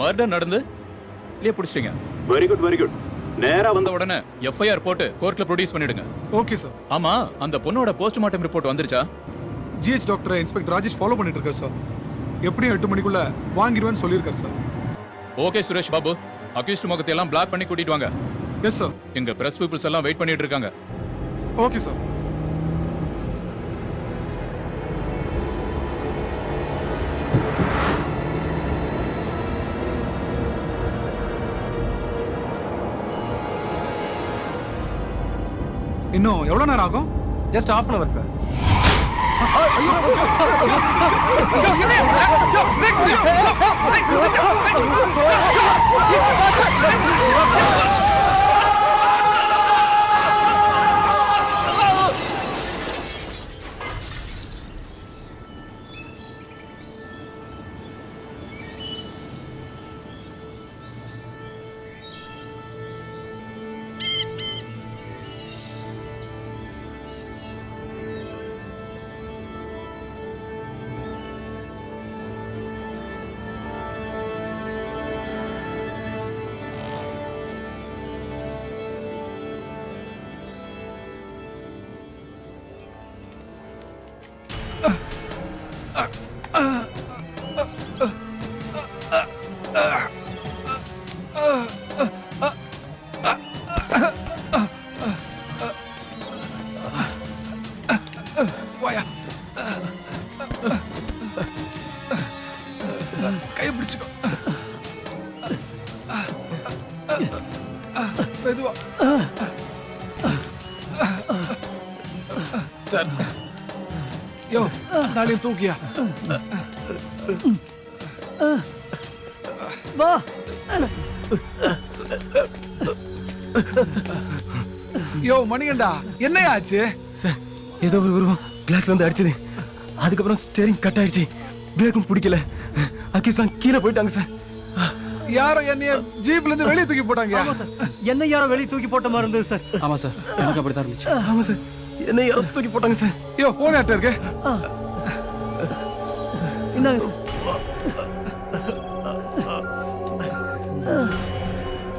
மர்டர் நடந்து இல்லையே பிடிச்சிட்டீங்க. Very good very good. நேரா வந்த உடனே எஃப்ஐஆர் போட்டு கோர்ட்ல ப்ரொடியூஸ் பண்ணிடுங்க. Okay sir. ஆமா, அந்த பொண்ணோட போஸ்ட்மார்ட்டம் ரிப்போர்ட் வந்துருச்சா? GH doctor inspector Rajesh follow பண்ணிட்டு இருக்கார் சார். எப்படியும் 8 மணிக்குள்ள வாங்கிடுவேன்னு சொல்லியிருக்காரு sir. Okay Suresh Babu, accused முகத்தை எல்லாம் பிளாக் பண்ணி கூட்டிட்டு வாங்க. Yes sir. எங்க பிரஸ் பீப்புள்ஸ் எல்லாம் வெயிட் பண்ணிட்டு இருக்காங்க. Okay sir. இன்னும் எவ்வளவு நேரம் ஆகும்? Just half an hour sir. கையை பிடிச்சுக்கோ. மெதுவா. சார், யோ நாளையும் தூக்கியா? வா. யோ மணிகண்டா, என்னையா ஆச்சு? சார், ஏதோ ஒரு உருவம் கிளாஸ்ல வந்து அடிச்சது. அதுக்கப்புறம் ஸ்டீரிங் கட் ஆயிடுச்சு. பிரேக்கும் பிடிக்கல. அக்கிஸ்லாம் கீழே போயிட்டாங்க சார். யாரோ என்னைய ஜீப்ல இருந்து வெளியே தூக்கி போட்டாங்க. ஆமா சார், என்ன யாரோ வெளியே தூக்கி போட்ட மாதிரி இருந்தது சார். ஆமா சார், எனக்கு அப்படிதான் இருந்துச்சு. ஆமா சார், என்ன யாரோ தூக்கி போட்டாங்க சார். யோ போன் ஆட்ட இருக்கு. என்னங்க சார்?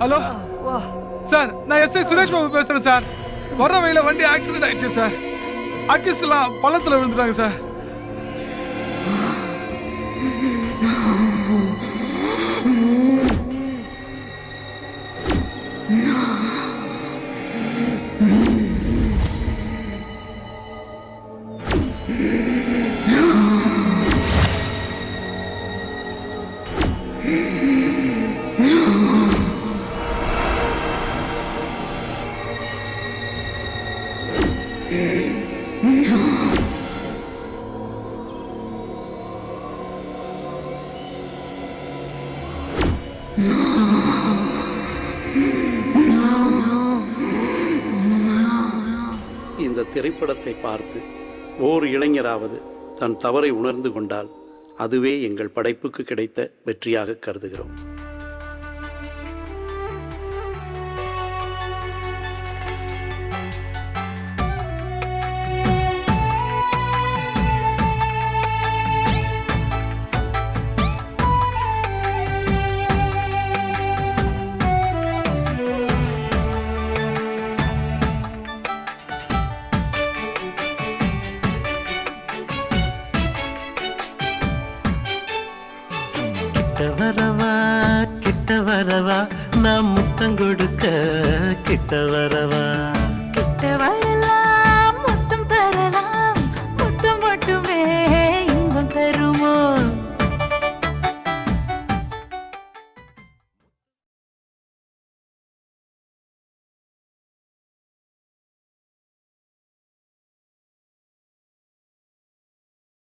ஹலோ சார், நான் எஸ்ஐ சுரேஷ் பாபு பேசுறேன் சார். வர வழியில வண்டி ஆக்சிடென்ட் ஆயிடுச்சு சார். அக்கிஸ்ட் எல்லாம் பள்ளத்துல விழுந்துட்டாங்க சார். இந்த திரைப்படத்தை பார்த்து ஓர் இளைஞராவது தன் தவறை உணர்ந்து கொண்டால் அதுவே எங்கள் படைப்புக்கு கிடைத்த வெற்றியாக கருதுகிறோம். கிட்ட வரவா நான் முத்தம் கொடுக்க கிட்ட வரவா கிட்ட வர